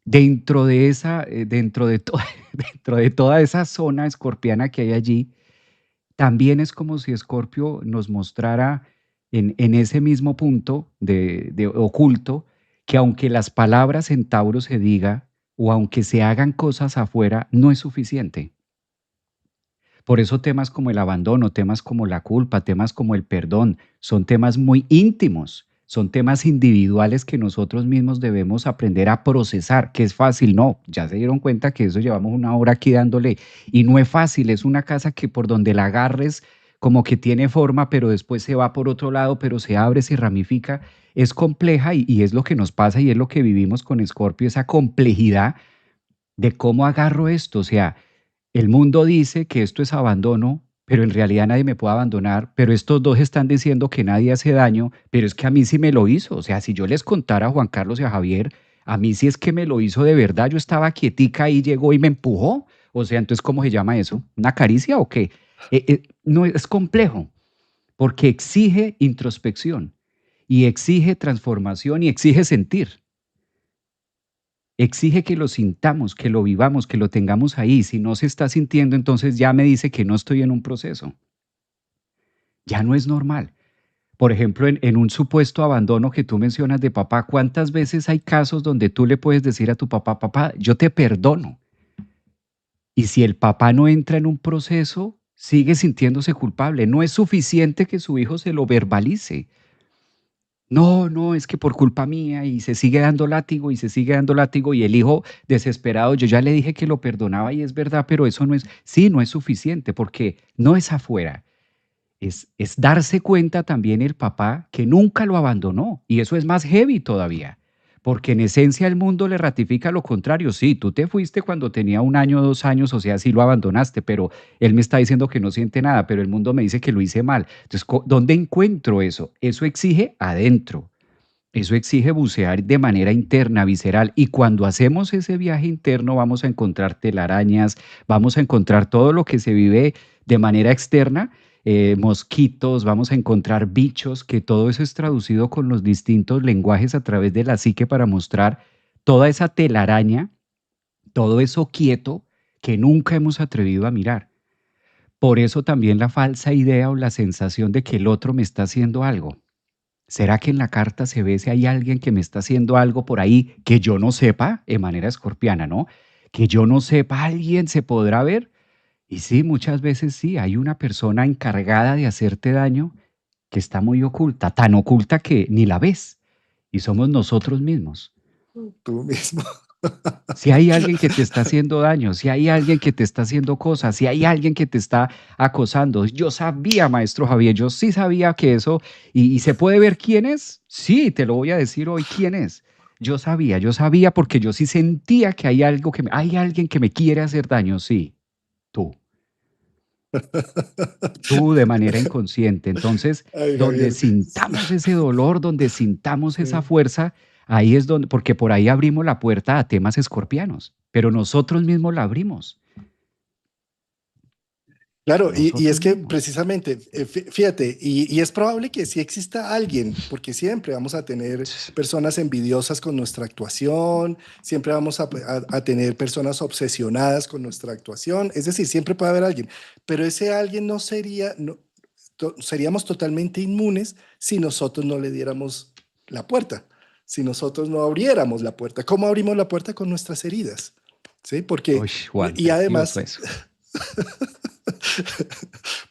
Dentro de esa, dentro de, dentro de toda esa zona escorpiana que hay allí, también es como si Escorpio nos mostrara en ese mismo punto de oculto que aunque las palabras en Tauro se diga o aunque se hagan cosas afuera, no es suficiente. Por eso temas como el abandono, temas como la culpa, temas como el perdón, son temas muy íntimos, son temas individuales que nosotros mismos debemos aprender a procesar, que es fácil, no, ya se dieron cuenta que eso llevamos una hora aquí dándole y no es fácil, es una casa que por donde la agarres como que tiene forma, pero después se va por otro lado, pero se abre, se ramifica, es compleja y es lo que nos pasa y es lo que vivimos con Escorpio, esa complejidad de cómo agarro esto, o sea, el mundo dice que esto es abandono, pero en realidad nadie me puede abandonar, pero estos dos están diciendo que nadie hace daño, pero es que a mí sí me lo hizo, o sea, si yo les contara a Juan Carlos y a Javier, a mí sí es que me lo hizo de verdad, yo estaba quietica y llegó y me empujó, o sea, entonces, ¿cómo se llama eso? ¿Una caricia o qué? No, es complejo, porque exige introspección y exige transformación y exige sentir. Exige que lo sintamos, que lo vivamos, que lo tengamos ahí. Si no se está sintiendo, entonces ya me dice que no estoy en un proceso. Ya no es normal. Por ejemplo, en un supuesto abandono que tú mencionas de papá, ¿cuántas veces hay casos donde tú le puedes decir a tu papá, papá, yo te perdono? Y si el papá no entra en un proceso, sigue sintiéndose culpable. No es suficiente que su hijo se lo verbalice. No, no, es que por culpa mía y se sigue dando látigo y se sigue dando látigo y el hijo desesperado, yo ya le dije que lo perdonaba y es verdad, pero eso no es, sí, no es suficiente porque no es afuera, es darse cuenta también el papá que nunca lo abandonó y eso es más heavy todavía, porque en esencia el mundo le ratifica lo contrario, sí, tú te fuiste cuando tenía 1 año, 2 años, o sea, sí lo abandonaste, pero él me está diciendo que no siente nada, pero el mundo me dice que lo hice mal. Entonces, ¿dónde encuentro eso? Eso exige adentro. Eso exige bucear de manera interna, visceral, y cuando hacemos ese viaje interno vamos a encontrar telarañas, vamos a encontrar todo lo que se vive de manera externa, mosquitos, vamos a encontrar bichos, que todo eso es traducido con los distintos lenguajes a través de la psique para mostrar toda esa telaraña, todo eso quieto que nunca hemos atrevido a mirar. Por eso también la falsa idea o la sensación de que el otro me está haciendo algo. ¿Será que en la carta se ve si hay alguien que me está haciendo algo por ahí que yo no sepa, de manera escorpiana, ¿no? Que yo no sepa, alguien se podrá ver. Y sí, muchas veces sí, hay una persona encargada de hacerte daño que está muy oculta, tan oculta que ni la ves. Y somos nosotros mismos. Tú mismo. Si hay alguien que te está haciendo daño, si hay alguien que te está haciendo cosas, si hay alguien que te está acosando. Yo sabía, maestro Javier, yo sí sabía que eso, y se puede ver quién es. Sí, te lo voy a decir hoy quién es. Yo sabía porque yo sí sentía que hay algo hay alguien que me quiere hacer daño, sí, tú. Tú de manera inconsciente. Entonces, Ay, donde Javier. sintamos ese dolor, donde sintamos esa Sí. fuerza, ahí es donde, porque por ahí abrimos la puerta a temas escorpianos, pero nosotros mismos la abrimos, Claro, y es nosotros que mismos. precisamente, fíjate, y es probable que sí exista alguien, porque siempre vamos a tener personas envidiosas con nuestra actuación, siempre vamos a tener personas obsesionadas con nuestra actuación, es decir, siempre puede haber alguien, pero ese alguien no sería, seríamos totalmente inmunes si nosotros no le diéramos la puerta, si nosotros no abriéramos la puerta. ¿Cómo abrimos la puerta? Con nuestras heridas, ¿sí? Porque, Uy, Juan, y precioso además eso.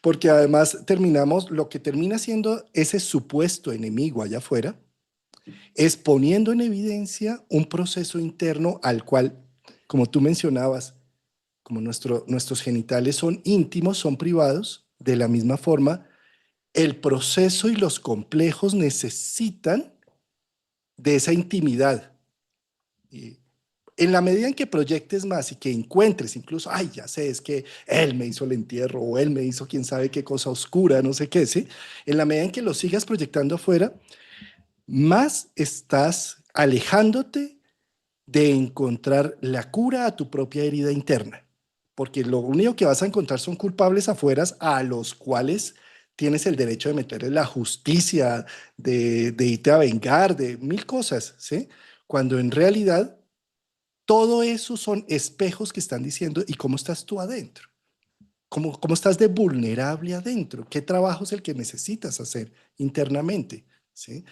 porque además terminamos, lo que termina siendo ese supuesto enemigo allá afuera, es poniendo en evidencia un proceso interno al cual, como tú mencionabas, como nuestros genitales son íntimos, son privados, de la misma forma, el proceso y los complejos necesitan de esa intimidad. Y en la medida en que proyectes más y que encuentres incluso, ay, ya sé, es que él me hizo el entierro o él me hizo quién sabe qué cosa oscura, no sé qué, ¿sí? En la medida en que lo sigas proyectando afuera, más estás alejándote de encontrar la cura a tu propia herida interna, porque lo único que vas a encontrar son culpables afuera a los cuales tienes el derecho de meterle la justicia, de irte a vengar, de mil cosas, ¿sí? Cuando en realidad todo eso son espejos que están diciendo, ¿y cómo estás tú adentro? ¿Cómo estás de vulnerable adentro? ¿Qué trabajo es el que necesitas hacer internamente? ¿Sí?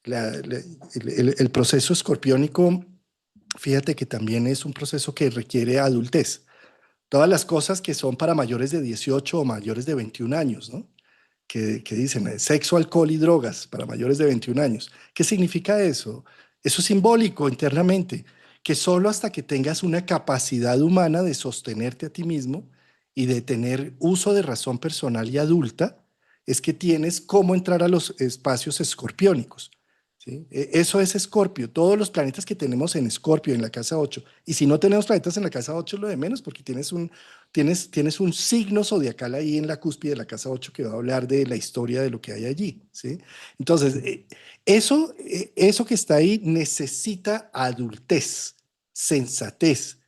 El proceso escorpiónico, fíjate que también es un proceso que requiere adultez. Todas las cosas que son para mayores de 18 o mayores de 21 años, ¿no? Que dicen sexo, alcohol y drogas para mayores de 21 años. ¿Qué significa eso? Eso es simbólico internamente, que solo hasta que tengas una capacidad humana de sostenerte a ti mismo y de tener uso de razón personal y adulta, es que tienes cómo entrar a los espacios escorpiónicos. ¿Sí? Eso es Escorpio, todos los planetas que tenemos en Escorpio, en la casa 8. Y si no tenemos planetas en la casa 8, lo de menos, porque tienes un signo zodiacal ahí en la cúspide de la casa 8 que va a hablar de la historia de lo que hay allí, ¿sí? Entonces, eso que está ahí necesita adultez, sensatez,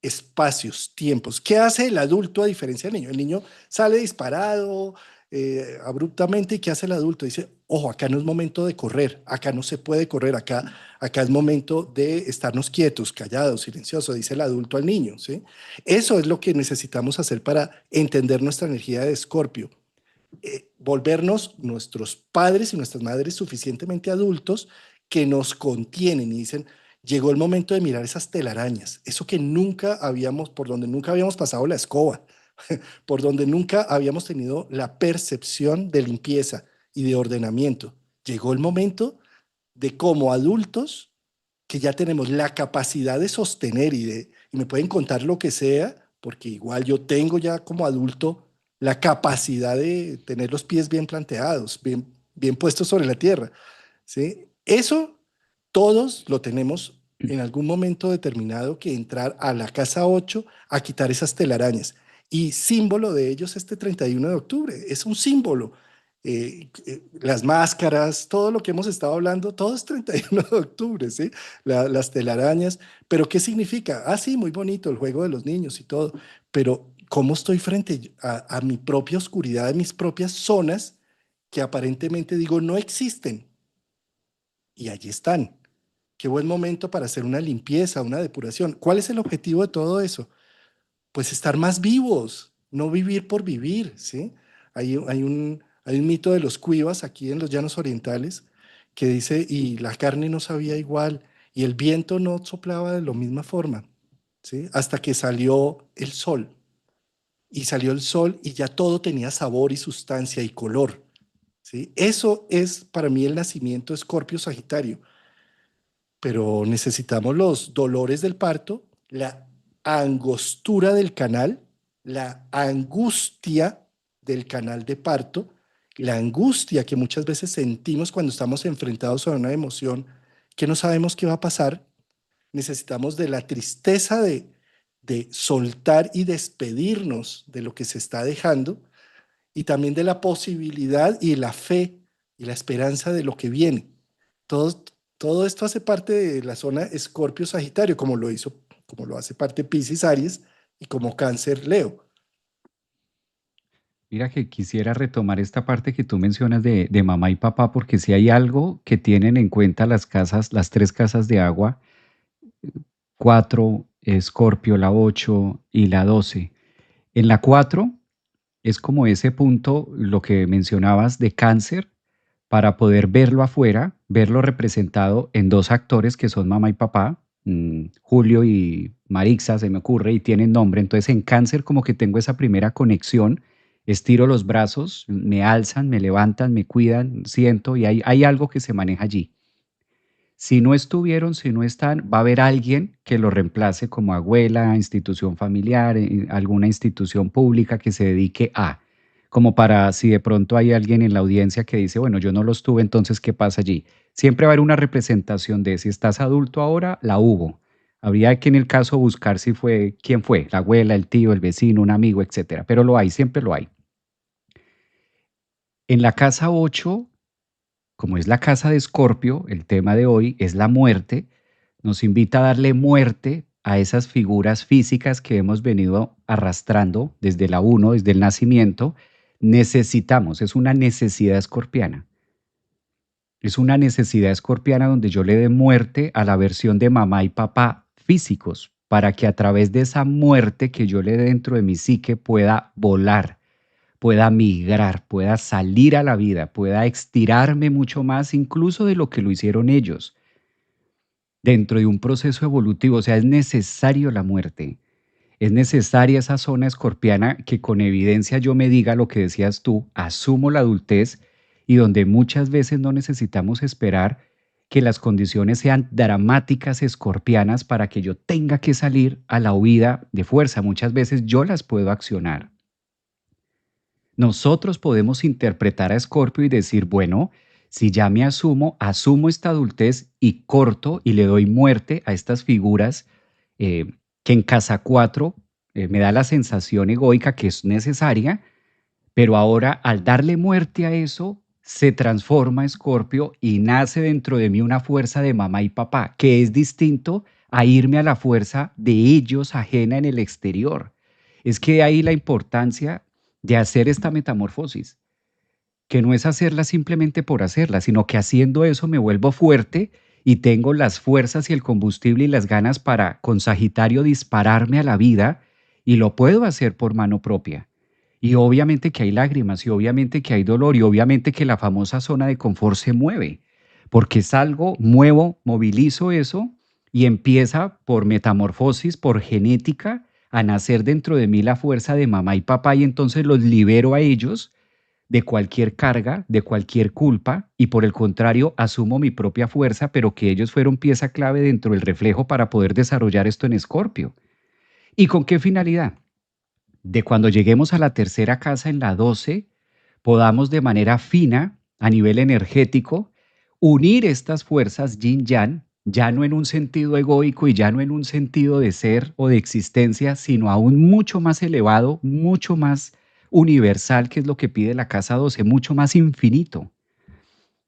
espacios, tiempos. ¿Qué hace el adulto a diferencia del niño? El niño sale disparado, abruptamente, y ¿qué hace el adulto? Dice, ojo, acá no es momento de correr, acá no se puede correr, acá es momento de estarnos quietos, callados, silenciosos, dice el adulto al niño, ¿sí? Eso es lo que necesitamos hacer para entender nuestra energía de Escorpio. Volvernos nuestros padres y nuestras madres suficientemente adultos que nos contienen y dicen, llegó el momento de mirar esas telarañas, eso que nunca habíamos, por donde nunca habíamos pasado la escoba, por donde nunca habíamos tenido la percepción de limpieza y de ordenamiento. Llegó el momento de como adultos que ya tenemos la capacidad de sostener y me pueden contar lo que sea, porque igual yo tengo ya como adulto la capacidad de tener los pies bien planteados, bien puestos sobre la tierra, ¿sí? Eso todos lo tenemos en algún momento determinado que entrar a la casa 8 a quitar esas telarañas. Y símbolo de ellos este 31 de octubre, es un símbolo. Las máscaras, todo lo que hemos estado hablando, todo es 31 de octubre, ¿sí? Las telarañas, pero ¿qué significa? Ah, sí, muy bonito el juego de los niños y todo, pero ¿cómo estoy frente a mi propia oscuridad, a mis propias zonas que aparentemente digo no existen? Y allí están. qué buen momento para hacer una limpieza, una depuración. ¿Cuál es el objetivo de todo eso? Pues estar más vivos, no vivir por vivir, ¿sí? Hay un mito de los cuivas aquí en los llanos orientales que dice, y la carne no sabía igual, y el viento no soplaba de la misma forma, ¿sí? Hasta que salió el sol, y salió el sol y ya todo tenía sabor y sustancia y color, ¿sí? Eso es para mí el nacimiento de Escorpio Sagitario, pero necesitamos los dolores del parto, la angostura del canal, la angustia del canal de parto, la angustia que muchas veces sentimos cuando estamos enfrentados a una emoción que no sabemos qué va a pasar. Necesitamos de la tristeza de soltar y despedirnos de lo que se está dejando, y también de la posibilidad y la fe y la esperanza de lo que viene. Todo, todo esto hace parte de la zona Escorpio-Sagitario, como lo hace parte Piscis Aries y como Cáncer Leo. Mira que quisiera retomar esta parte que tú mencionas de mamá y papá, porque si hay algo que tienen en cuenta las casas, las tres casas de agua, 4, Escorpio, la 8 y la 12. En la 4 es como ese punto, lo que mencionabas de cáncer, para poder verlo afuera, verlo representado en dos actores que son mamá y papá, Julio y Marixa, se me ocurre, y tienen nombre. Entonces en cáncer como que tengo esa primera conexión, estiro los brazos, me alzan, me levantan, me cuidan, siento, y hay algo que se maneja allí. Si no estuvieron, si no están, va a haber alguien que lo reemplace como abuela, institución familiar, alguna institución pública que se dedique a, como para si de pronto hay alguien en la audiencia que dice, bueno, yo no los tuve, entonces, ¿qué pasa allí? Siempre va a haber una representación de si estás adulto ahora, la hubo. Habría que en el caso buscar si fue, quién fue, la abuela, el tío, el vecino, un amigo, etcétera. Pero lo hay, siempre lo hay. En la casa 8, como es la casa de Escorpio, el tema de hoy es la muerte, nos invita a darle muerte a esas figuras físicas que hemos venido arrastrando desde la 1, desde el nacimiento. Necesitamos, es una necesidad escorpiana. Es una necesidad escorpiana donde yo le dé muerte a la versión de mamá y papá físicos para que a través de esa muerte que yo le dé dentro de mi psique pueda volar, pueda migrar, pueda salir a la vida, pueda estirarme mucho más incluso de lo que lo hicieron ellos dentro de un proceso evolutivo. O sea, es necesario la muerte, es necesaria esa zona escorpiana que con evidencia yo me diga lo que decías tú, asumo la adultez y donde muchas veces no necesitamos esperar que las condiciones sean dramáticas escorpianas para que yo tenga que salir a la huida de fuerza. Muchas veces yo las puedo accionar. Nosotros podemos interpretar a Escorpio y decir, bueno, si ya me asumo, asumo esta adultez y corto y le doy muerte a estas figuras que en casa 4 me da la sensación egoica que es necesaria, pero ahora al darle muerte a eso, se transforma Escorpio y nace dentro de mí una fuerza de mamá y papá, que es distinto a irme a la fuerza de ellos ajena en el exterior. Es que de ahí la importancia de hacer esta metamorfosis, que no es hacerla simplemente por hacerla, sino que haciendo eso me vuelvo fuerte y tengo las fuerzas y el combustible y las ganas para con Sagitario dispararme a la vida y lo puedo hacer por mano propia. Y obviamente que hay lágrimas y obviamente que hay dolor y obviamente que la famosa zona de confort se mueve, porque salgo, muevo, movilizo eso y empieza por metamorfosis, por genética, a nacer dentro de mí la fuerza de mamá y papá y entonces los libero a ellos de cualquier carga, de cualquier culpa y por el contrario asumo mi propia fuerza, pero que ellos fueron pieza clave dentro del reflejo para poder desarrollar esto en Escorpio. ¿Y con qué finalidad? De cuando lleguemos a la tercera casa en la 12, podamos de manera fina, a nivel energético, unir estas fuerzas yin-yang, ya no en un sentido egoico y ya no en un sentido de ser o de existencia, sino aún mucho más elevado, mucho más universal, que es lo que pide la casa 12, mucho más infinito.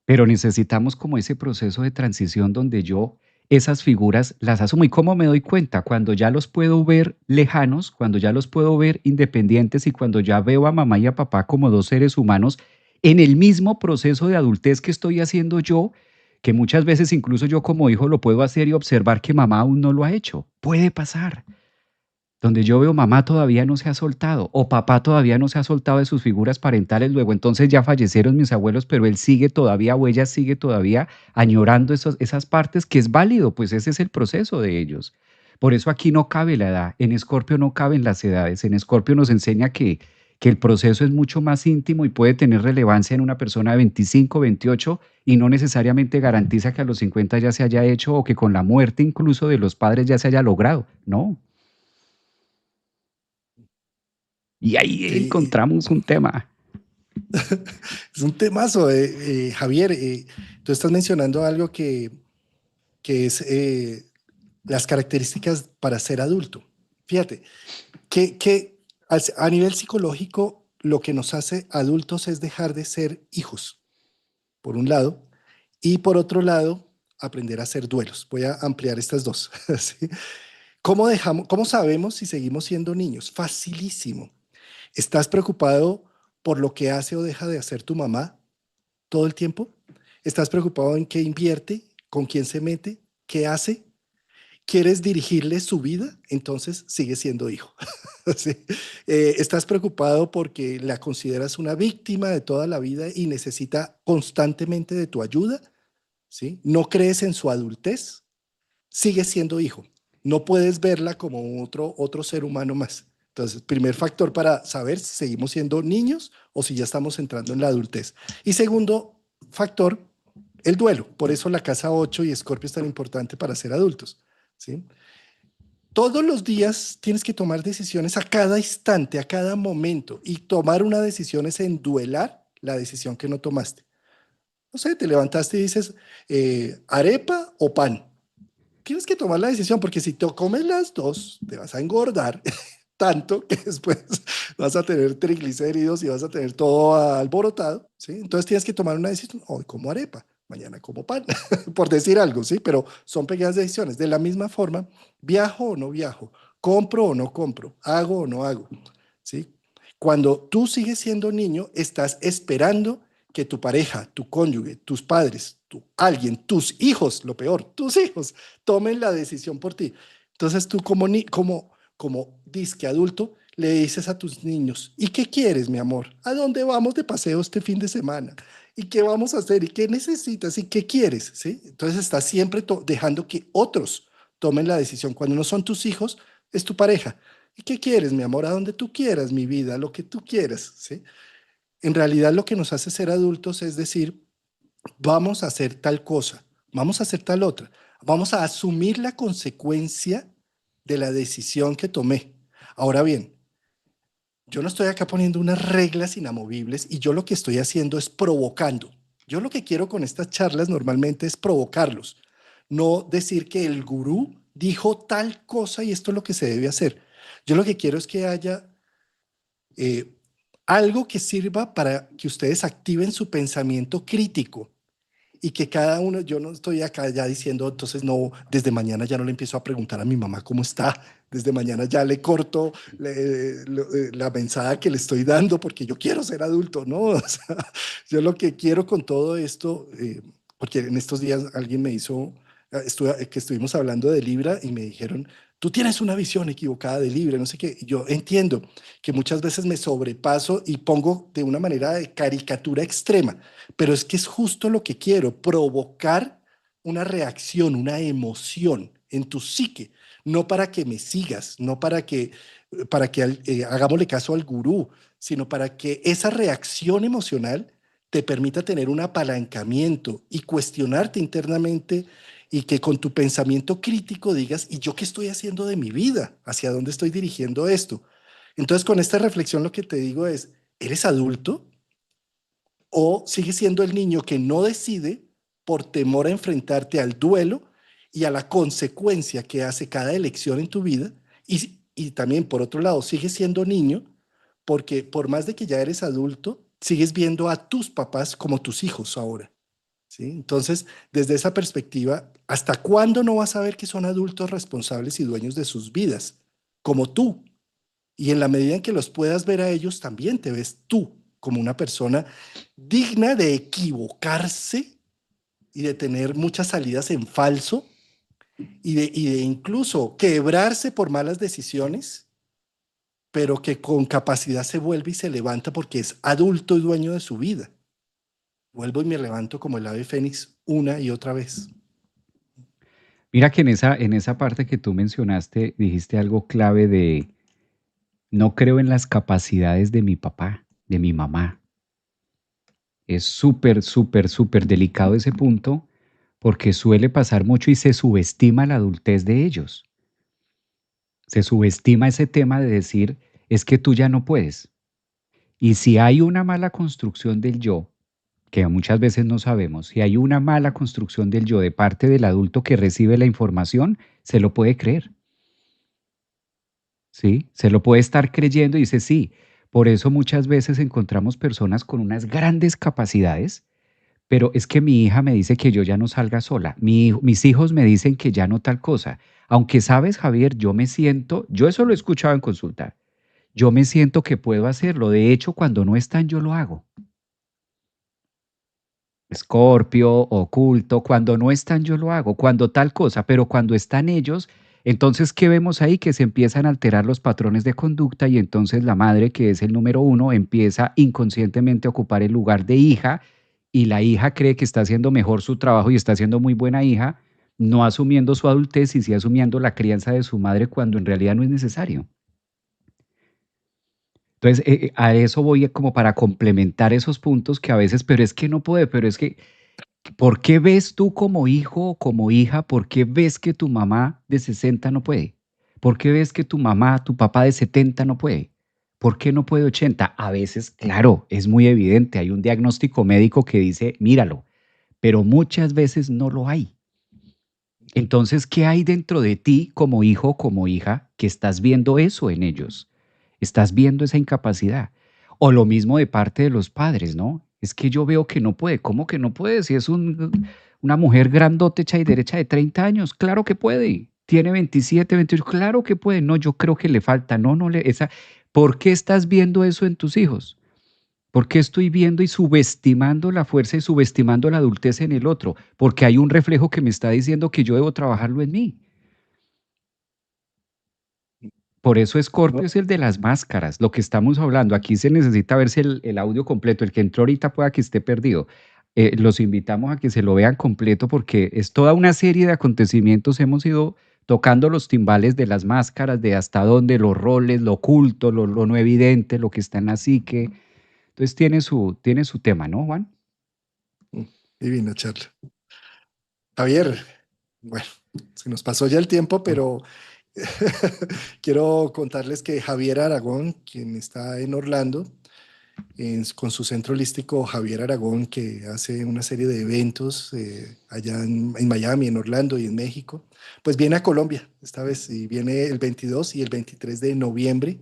Pero necesitamos como ese proceso de transición donde yo esas figuras las asumo. ¿Y cómo me doy cuenta? Cuando ya los puedo ver lejanos, cuando ya los puedo ver independientes y cuando ya veo a mamá y a papá como dos seres humanos en el mismo proceso de adultez que estoy haciendo yo, que muchas veces incluso yo como hijo lo puedo hacer y observar que mamá aún no lo ha hecho. Puede pasar. Donde yo veo mamá todavía no se ha soltado o papá todavía no se ha soltado de sus figuras parentales, luego entonces ya fallecieron mis abuelos, pero él sigue todavía o ella sigue todavía añorando esas partes, que es válido, pues ese es el proceso de ellos. Por eso aquí no cabe la edad, en Escorpio no caben las edades, en Escorpio nos enseña que el proceso es mucho más íntimo y puede tener relevancia en una persona de 25, 28 y no necesariamente garantiza que a los 50 ya se haya hecho o que con la muerte incluso de los padres ya se haya logrado, no. Y ahí Sí, encontramos un tema. es un temazo, Javier. Tú estás mencionando algo que es las características para ser adulto. Fíjate, a nivel psicológico lo que nos hace adultos es dejar de ser hijos, por un lado, y por otro lado, aprender a hacer duelos. Voy a ampliar estas dos. ¿Sí? ¿Cómo sabemos si seguimos siendo niños? Facilísimo. ¿Estás preocupado por lo que hace o deja de hacer tu mamá todo el tiempo? ¿Estás preocupado en qué invierte, con quién se mete, qué hace? ¿Quieres dirigirle su vida? Entonces sigue siendo hijo. ¿Sí? ¿Estás preocupado porque la consideras una víctima de toda la vida y necesita constantemente de tu ayuda? ¿Sí? ¿No crees en su adultez? Sigue siendo hijo. No puedes verla como otro ser humano más. Entonces, primer factor para saber si seguimos siendo niños o si ya estamos entrando en la adultez. Y segundo factor, el duelo. Por eso la casa 8 y Escorpio es tan importante para ser adultos. ¿Sí? Todos los días tienes que tomar decisiones a cada instante, a cada momento. Y tomar una decisión es enduelar la decisión que no tomaste. No sé, te levantaste y dices, arepa o pan. Tienes que tomar la decisión porque si te comes las dos, te vas a engordar tanto que después vas a tener triglicéridos y vas a tener todo alborotado, ¿sí? Entonces tienes que tomar una decisión, hoy como arepa, mañana como pan, por decir algo, ¿sí? Pero son pequeñas decisiones. De la misma forma, viajo o no viajo, compro o no compro, hago o no hago, ¿sí? Cuando tú sigues siendo niño, estás esperando que tu pareja, tu cónyuge, tus padres, alguien, tus hijos, lo peor, tus hijos, tomen la decisión por ti. Entonces tú como disque adulto le dices a tus niños, ¿y qué quieres, mi amor? ¿A dónde vamos de paseo este fin de semana? ¿Y qué vamos a hacer? ¿Y qué necesitas? ¿Y qué quieres? ¿Sí? Entonces estás siempre dejando que otros tomen la decisión. Cuando no son tus hijos, es tu pareja. ¿Y qué quieres, mi amor? A donde tú quieras, mi vida, lo que tú quieras, ¿sí? En realidad lo que nos hace ser adultos es decir, vamos a hacer tal cosa, vamos a hacer tal otra, vamos a asumir la consecuencia de la decisión que tomé. Ahora bien, yo no estoy acá poniendo unas reglas inamovibles y yo lo que estoy haciendo es provocando. Yo lo que quiero con estas charlas normalmente es provocarlos, no decir que el gurú dijo tal cosa y esto es lo que se debe hacer. Yo lo que quiero es que haya eh, algo que sirva para que ustedes activen su pensamiento crítico y que cada uno, yo no estoy acá ya diciendo, entonces no, desde mañana ya no le empiezo a preguntar a mi mamá cómo está, desde mañana ya le corto la mensada que le estoy dando porque yo quiero ser adulto, ¿no? O sea, yo lo que quiero con todo esto, porque en estos días alguien me hizo, que estuvimos hablando de Libra y me dijeron, tú tienes una visión equivocada de Libra, no sé qué, y yo entiendo que muchas veces me sobrepaso y pongo de una manera de caricatura extrema, pero es que es justo lo que quiero, provocar una reacción, una emoción en tu psique, no para que me sigas, no para que hagámosle caso al gurú, sino para que esa reacción emocional te permita tener un apalancamiento y cuestionarte internamente y que con tu pensamiento crítico digas, ¿y yo qué estoy haciendo de mi vida? ¿Hacia dónde estoy dirigiendo esto? Entonces, con esta reflexión lo que te digo es, ¿eres adulto? ¿O sigues siendo el niño que no decide por temor a enfrentarte al duelo y a la consecuencia que hace cada elección en tu vida? Y también, por otro lado, sigues siendo niño porque por más de que ya eres adulto, sigues viendo a tus papás como tus hijos ahora. ¿Sí? Entonces, desde esa perspectiva, ¿hasta cuándo no vas a ver que son adultos responsables y dueños de sus vidas? Como tú. Y en la medida en que los puedas ver a ellos, también te ves tú como una persona digna de equivocarse y de tener muchas salidas en falso y de incluso quebrarse por malas decisiones, pero que con capacidad se vuelve y se levanta porque es adulto y dueño de su vida. Vuelvo y me levanto como el ave fénix una y otra vez. Mira que en esa parte que tú mencionaste, dijiste algo clave de no creo en las capacidades de mi papá, de mi mamá. Es súper, súper, súper delicado ese punto porque suele pasar mucho y se subestima la adultez de ellos. Se subestima ese tema de decir, es que tú ya no puedes. Y si hay una mala construcción del yo, que muchas veces no sabemos, si hay una mala construcción del yo de parte del adulto que recibe la información, se lo puede creer, ¿sí? Se lo puede estar creyendo y dice, sí. Por eso muchas veces encontramos personas con unas grandes capacidades, pero es que mi hija me dice que yo ya no salga sola, mis hijos me dicen que ya no tal cosa. Aunque sabes, Javier, yo eso lo he escuchado en consulta, yo me siento que puedo hacerlo. De hecho, cuando no están, yo lo hago. Escorpio, oculto, cuando no están yo lo hago, cuando tal cosa, pero cuando están ellos, entonces, ¿qué vemos ahí? Que se empiezan a alterar los patrones de conducta y entonces la madre, que es el número uno, empieza inconscientemente a ocupar el lugar de hija y la hija cree que está haciendo mejor su trabajo y está siendo muy buena hija, no asumiendo su adultez y sí asumiendo la crianza de su madre cuando en realidad no es necesario. Entonces, a eso voy como para complementar esos puntos que a veces, pero es que no puede, pero es que ¿por qué ves tú como hijo o como hija, por qué ves que tu mamá de 60 no puede? ¿Por qué ves que tu mamá, tu papá de 70 no puede? ¿Por qué no puede 80? A veces, claro, es muy evidente, hay un diagnóstico médico que dice, míralo, pero muchas veces no lo hay. Entonces, ¿qué hay dentro de ti como hijo o como hija que estás viendo eso en ellos? Estás viendo esa incapacidad. O lo mismo de parte de los padres, ¿no? Es que yo veo que no puede. ¿Cómo que no puede? Si es una mujer grandote, hecha y derecha de 30 años, claro que puede. Tiene 27, 28, claro que puede. No, yo creo que le falta. No, no le. ¿Por qué estás viendo eso en tus hijos? ¿Por qué estoy viendo y subestimando la fuerza y subestimando la adultez en el otro? Porque hay un reflejo que me está diciendo que yo debo trabajarlo en mí. Por eso Scorpio No, es el de las máscaras, lo que estamos hablando. Aquí se necesita verse el audio completo. El que entró ahorita pueda que esté perdido. Los invitamos a que se lo vean completo porque es toda una serie de acontecimientos. Hemos ido tocando los timbales de las máscaras, de hasta dónde los roles, lo oculto, lo no evidente, lo que está en la psique. Entonces tiene su tema, ¿no, Juan? divina charla. Javier, bueno, se nos pasó ya el tiempo, pero quiero contarles que Javier Aragón, quien está en Orlando, con su centro holístico Javier Aragón, que hace una serie de eventos allá en Miami, en Orlando y en México, pues viene a Colombia esta vez y viene el 22 y el 23 de noviembre.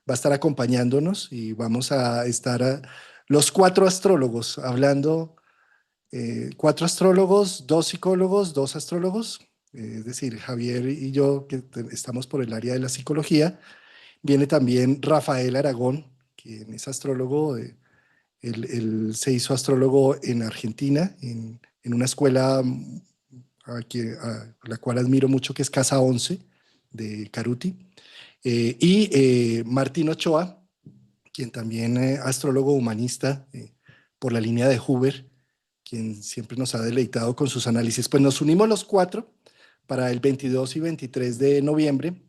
Va a estar acompañándonos y vamos a estar los cuatro astrólogos hablando, cuatro astrólogos, dos psicólogos, dos astrólogos, es decir, Javier y yo que estamos por el área de la psicología. Viene también Rafael Aragón, quien es astrólogo. Él se hizo astrólogo en Argentina, en una escuela a la cual admiro mucho, que es Casa 11 de Caruti. Y Martín Ochoa, quien también es astrólogo humanista por la línea de Huber, quien siempre nos ha deleitado con sus análisis. Pues nos unimos los cuatro para el 22 y 23 de noviembre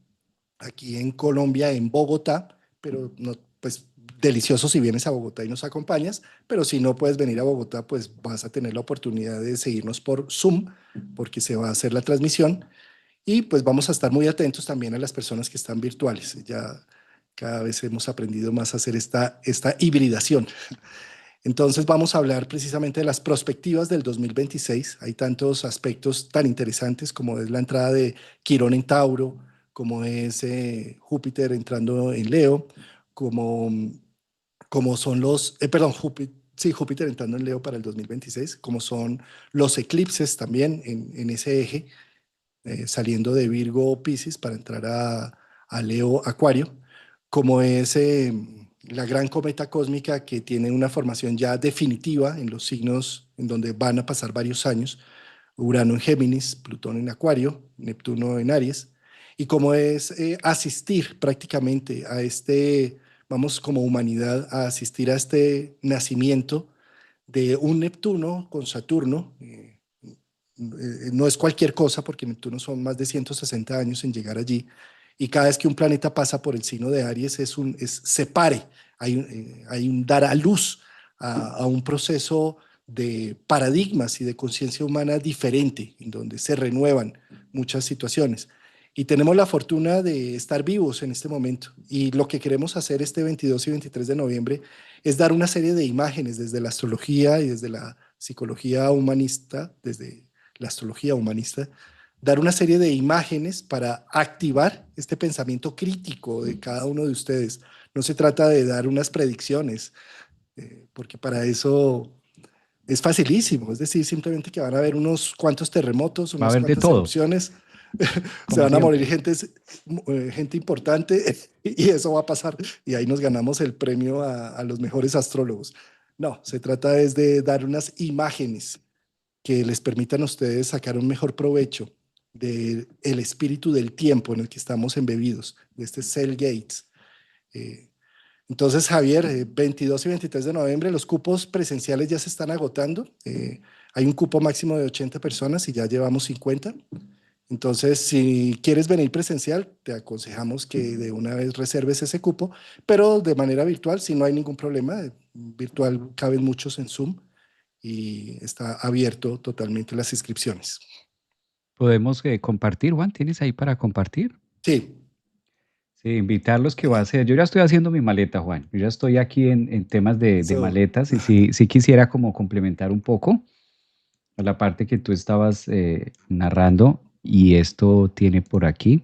aquí en Colombia, en Bogotá, pero no, pues delicioso si vienes a Bogotá y nos acompañas, pero si no puedes venir a Bogotá, pues vas a tener la oportunidad de seguirnos por Zoom, porque se va a hacer la transmisión y pues vamos a estar muy atentos también a las personas que están virtuales. Ya cada vez hemos aprendido más a hacer esta hibridación. Entonces vamos a hablar precisamente de las perspectivas del 2026. Hay tantos aspectos tan interesantes como es la entrada de Quirón en Tauro, como es Júpiter entrando en Leo, como, como son perdón, sí, Júpiter entrando en Leo para el 2026, como son los eclipses también en ese eje, saliendo de Virgo o Piscis para entrar a Leo Acuario, como es la gran cometa cósmica que tiene una formación ya definitiva en los signos en donde van a pasar varios años, Urano en Géminis, Plutón en Acuario, Neptuno en Aries, y cómo es asistir prácticamente a este, vamos como humanidad, a asistir a este nacimiento de un Neptuno con Saturno. No es cualquier cosa porque Neptuno son más de 160 años en llegar allí, y cada vez que un planeta pasa por el signo de Aries se pare, hay un dar a luz a un proceso de paradigmas y de conciencia humana diferente, en donde se renuevan muchas situaciones. Y tenemos la fortuna de estar vivos en este momento. Y lo que queremos hacer este 22 y 23 de noviembre es dar una serie de imágenes desde la astrología y desde la psicología humanista, desde la astrología humanista, dar una serie de imágenes para activar este pensamiento crítico de cada uno de ustedes. No se trata de dar unas predicciones, porque para eso es facilísimo, es decir, simplemente que van a haber unos cuantos terremotos, Va a unas haber de cuantas todo, erupciones, se como van a morir siempre. gente importante y eso va a pasar y ahí nos ganamos el premio a los mejores astrólogos. No, se trata es de dar unas imágenes que les permitan a ustedes sacar un mejor provecho del espíritu del tiempo en el que estamos embebidos, de este Cell Gates. Eh, entonces, Javier, 22 y 23 de noviembre, los cupos presenciales ya se están agotando. Hay un cupo máximo de 80 personas y ya llevamos 50. Entonces, si quieres venir presencial, te aconsejamos que de una vez reserves ese cupo, pero de manera virtual, si no hay ningún problema. Virtual caben muchos en Zoom y está abierto totalmente las inscripciones. Podemos compartir, Juan, ¿tienes ahí para compartir? Sí, Sí, invitarlos que va a hacer. Yo ya estoy haciendo mi maleta, Juan. Yo ya estoy aquí en temas de eso, maletas y sí quisiera como complementar un poco a la parte que tú estabas narrando y esto tiene por aquí.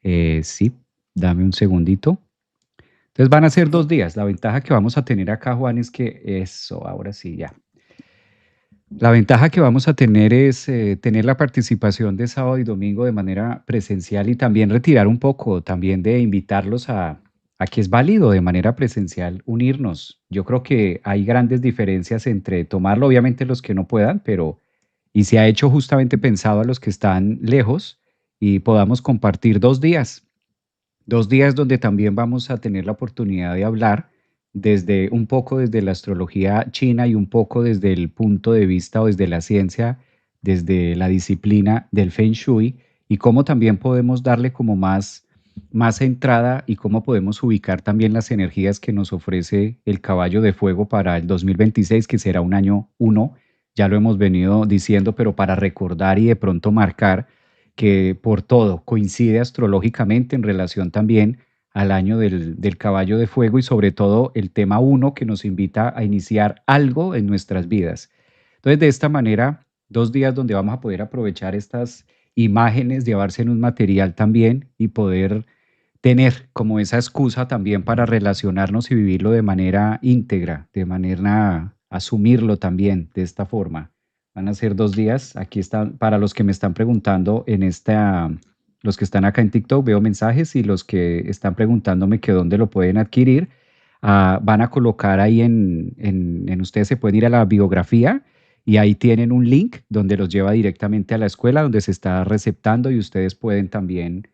Sí, dame un segundito. Entonces van a ser 2 días. La ventaja que vamos a tener acá, Juan, es que eso, ahora sí, ya. La ventaja que vamos a tener es tener la participación de sábado y domingo de manera presencial y también retirar un poco, también de invitarlos a que es válido de manera presencial unirnos. Yo creo que hay grandes diferencias entre tomarlo, obviamente los que no puedan, pero y se ha hecho justamente pensado a los que están lejos y podamos compartir 2 días. 2 días donde también vamos a tener la oportunidad de hablar desde un poco desde la astrología china y un poco desde el punto de vista o desde la ciencia, desde la disciplina del Feng Shui y cómo también podemos darle como más entrada y cómo podemos ubicar también las energías que nos ofrece el caballo de fuego para el 2026, que será un año uno, ya lo hemos venido diciendo, pero para recordar y de pronto marcar que por todo coincide astrológicamente en relación también al año del caballo de fuego y sobre todo el tema uno que nos invita a iniciar algo en nuestras vidas. Entonces, de esta manera, 2 días donde vamos a poder aprovechar estas imágenes, llevarse en un material también y poder tener como esa excusa también para relacionarnos y vivirlo de manera íntegra, de manera asumirlo también de esta forma. Van a ser 2 días. Aquí están, para los que me están preguntando en esta, los que están acá en TikTok, veo mensajes y los que están preguntándome que dónde lo pueden adquirir, van a colocar ahí en ustedes se pueden ir a la biografía y ahí tienen un link donde los lleva directamente a la escuela donde se está receptando y ustedes pueden también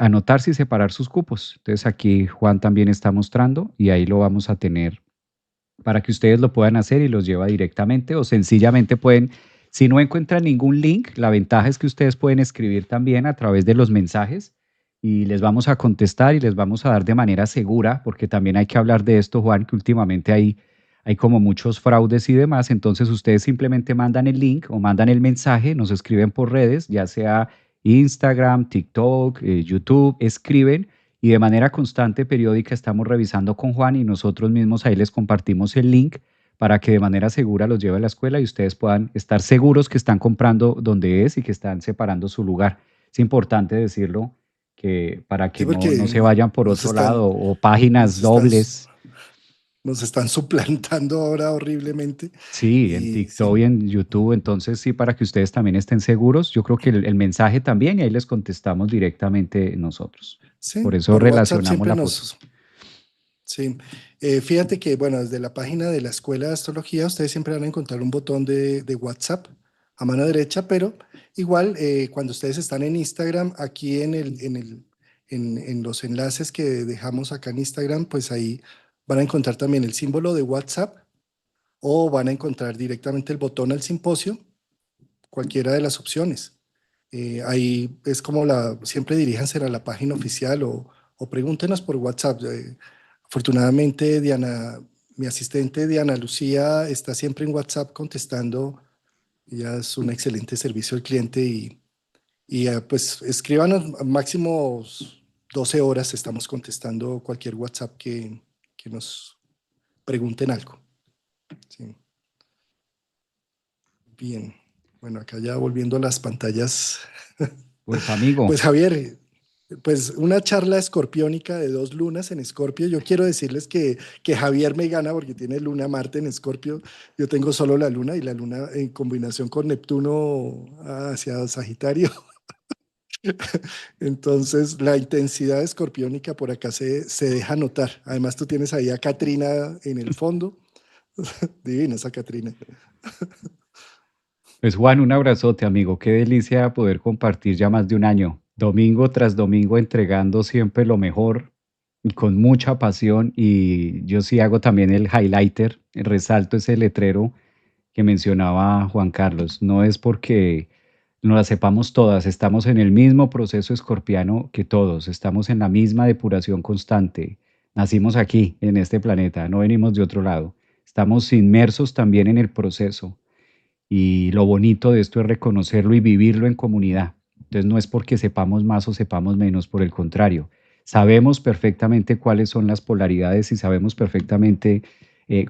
anotarse y separar sus cupos. Entonces aquí Juan también está mostrando y ahí lo vamos a tener para que ustedes lo puedan hacer y los lleva directamente o sencillamente pueden, si no encuentran ningún link, la ventaja es que ustedes pueden escribir también a través de los mensajes y les vamos a contestar y les vamos a dar de manera segura, porque también hay que hablar de esto, Juan, que últimamente hay como muchos fraudes y demás, entonces ustedes simplemente mandan el link o mandan el mensaje, nos escriben por redes, ya sea Instagram, TikTok, YouTube, escriben y de manera constante, periódica, estamos revisando con Juan y nosotros mismos ahí les compartimos el link para que de manera segura los lleve a la escuela y ustedes puedan estar seguros que están comprando donde es y que están separando su lugar. Es importante decirlo que para que sí, no se porque vayan por nos otro lado están, o páginas nos están, dobles. nos están suplantando ahora horriblemente. Sí, en Y TikTok sí, y en YouTube, entonces sí, para que ustedes también estén seguros, yo creo que el mensaje también y ahí les contestamos directamente nosotros. sí, Por eso por WhatsApp relacionamos siempre la posición. Sí. Fíjate que, bueno, desde la página de la Escuela de Astrología, ustedes siempre van a encontrar un botón de WhatsApp a mano derecha, pero igual cuando ustedes están en Instagram, aquí en los enlaces que dejamos acá en Instagram, pues ahí van a encontrar también el símbolo de WhatsApp o van a encontrar directamente el botón al simposio, cualquiera de las opciones. Ahí es como siempre diríjanse a la página oficial o pregúntenos por WhatsApp. Afortunadamente, mi asistente Diana Lucía está siempre en WhatsApp contestando. Ella es un excelente servicio al cliente y pues escríbanos máximo 12 horas, estamos contestando cualquier WhatsApp que nos pregunten algo. Sí. Bien, bueno, acá ya volviendo a las pantallas. Pues amigo, Pues Javier, pues una charla escorpiónica de 2 lunas en Escorpio. Yo quiero decirles que Javier me gana porque tiene luna Marte en Escorpio. Yo tengo solo la luna y la luna en combinación con Neptuno hacia Sagitario. Entonces la intensidad escorpiónica por acá se deja notar. Además tú tienes ahí a Catrina en el fondo. Divina esa Catrina. pues Juan, un abrazote, amigo. Qué delicia poder compartir ya más de un año, domingo tras domingo, entregando siempre lo mejor y con mucha pasión. Y yo sí hago también el highlighter, resalto ese letrero que mencionaba Juan Carlos. No es porque no las sepamos todas, estamos en el mismo proceso escorpiano que todos, estamos en la misma depuración constante. Nacimos aquí, en este planeta, no venimos de otro lado. Estamos inmersos también en el proceso. Y lo bonito de esto es reconocerlo y vivirlo en comunidad. Entonces no es porque sepamos más o sepamos menos, por el contrario. Sabemos perfectamente cuáles son las polaridades y sabemos perfectamente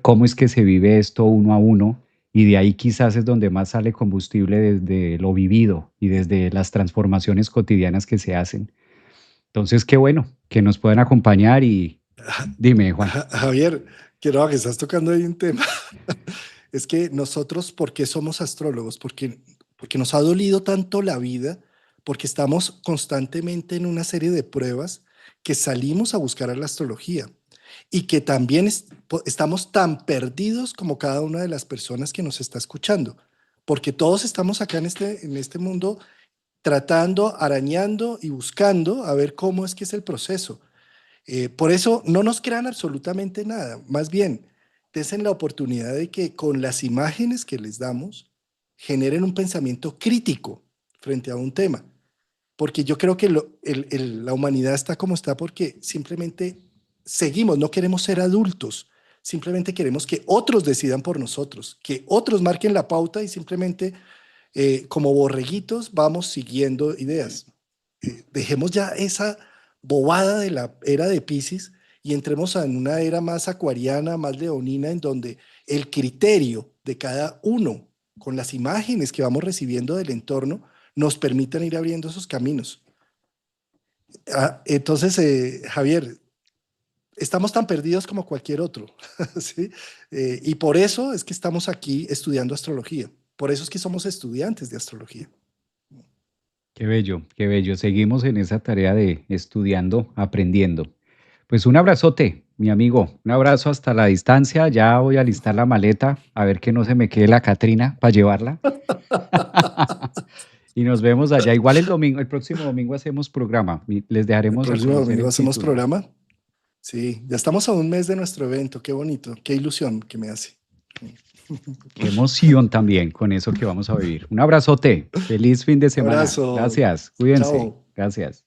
cómo es que se vive esto uno a uno y de ahí quizás es donde más sale combustible desde lo vivido y desde las transformaciones cotidianas que se hacen. Entonces, qué bueno que nos puedan acompañar y dime, Juan. Javier, quiero que estás tocando ahí un tema. Es que nosotros, ¿por qué somos astrólogos? Porque nos ha dolido tanto la vida, porque estamos constantemente en una serie de pruebas que salimos a buscar a la astrología y que también estamos tan perdidos como cada una de las personas que nos está escuchando, porque todos estamos acá en este mundo tratando, arañando y buscando a ver cómo es que es el proceso. Por eso no nos crean absolutamente nada, más bien, den la oportunidad de que con las imágenes que les damos generen un pensamiento crítico frente a un tema, porque yo creo que la humanidad está como está porque simplemente seguimos, no queremos ser adultos, simplemente queremos que otros decidan por nosotros, que otros marquen la pauta y simplemente como borreguitos vamos siguiendo ideas. Dejemos ya esa bobada de la era de Piscis y entremos en una era más acuariana, más leonina, en donde el criterio de cada uno con las imágenes que vamos recibiendo del entorno nos permitan ir abriendo esos caminos. Entonces, Javier, estamos tan perdidos como cualquier otro, ¿sí? Y por eso es que estamos aquí estudiando astrología. Por eso es que somos estudiantes de astrología. Qué bello, qué bello. Seguimos en esa tarea de estudiando, aprendiendo. Pues un abrazote, mi amigo. Un abrazo hasta la distancia. Ya voy a listar la maleta, a ver que no se me quede la Catrina para llevarla. Y nos vemos allá. Igual el domingo, el próximo domingo hacemos programa. Y les El dejaremos a próximo conocer domingo el hacemos título. programa. Sí, ya estamos a un mes de nuestro evento. Qué bonito, qué ilusión que me hace. Qué emoción también con eso que vamos a vivir. Un abrazote. Feliz fin de semana. Abrazo. Gracias. Cuídense. Chao. Gracias.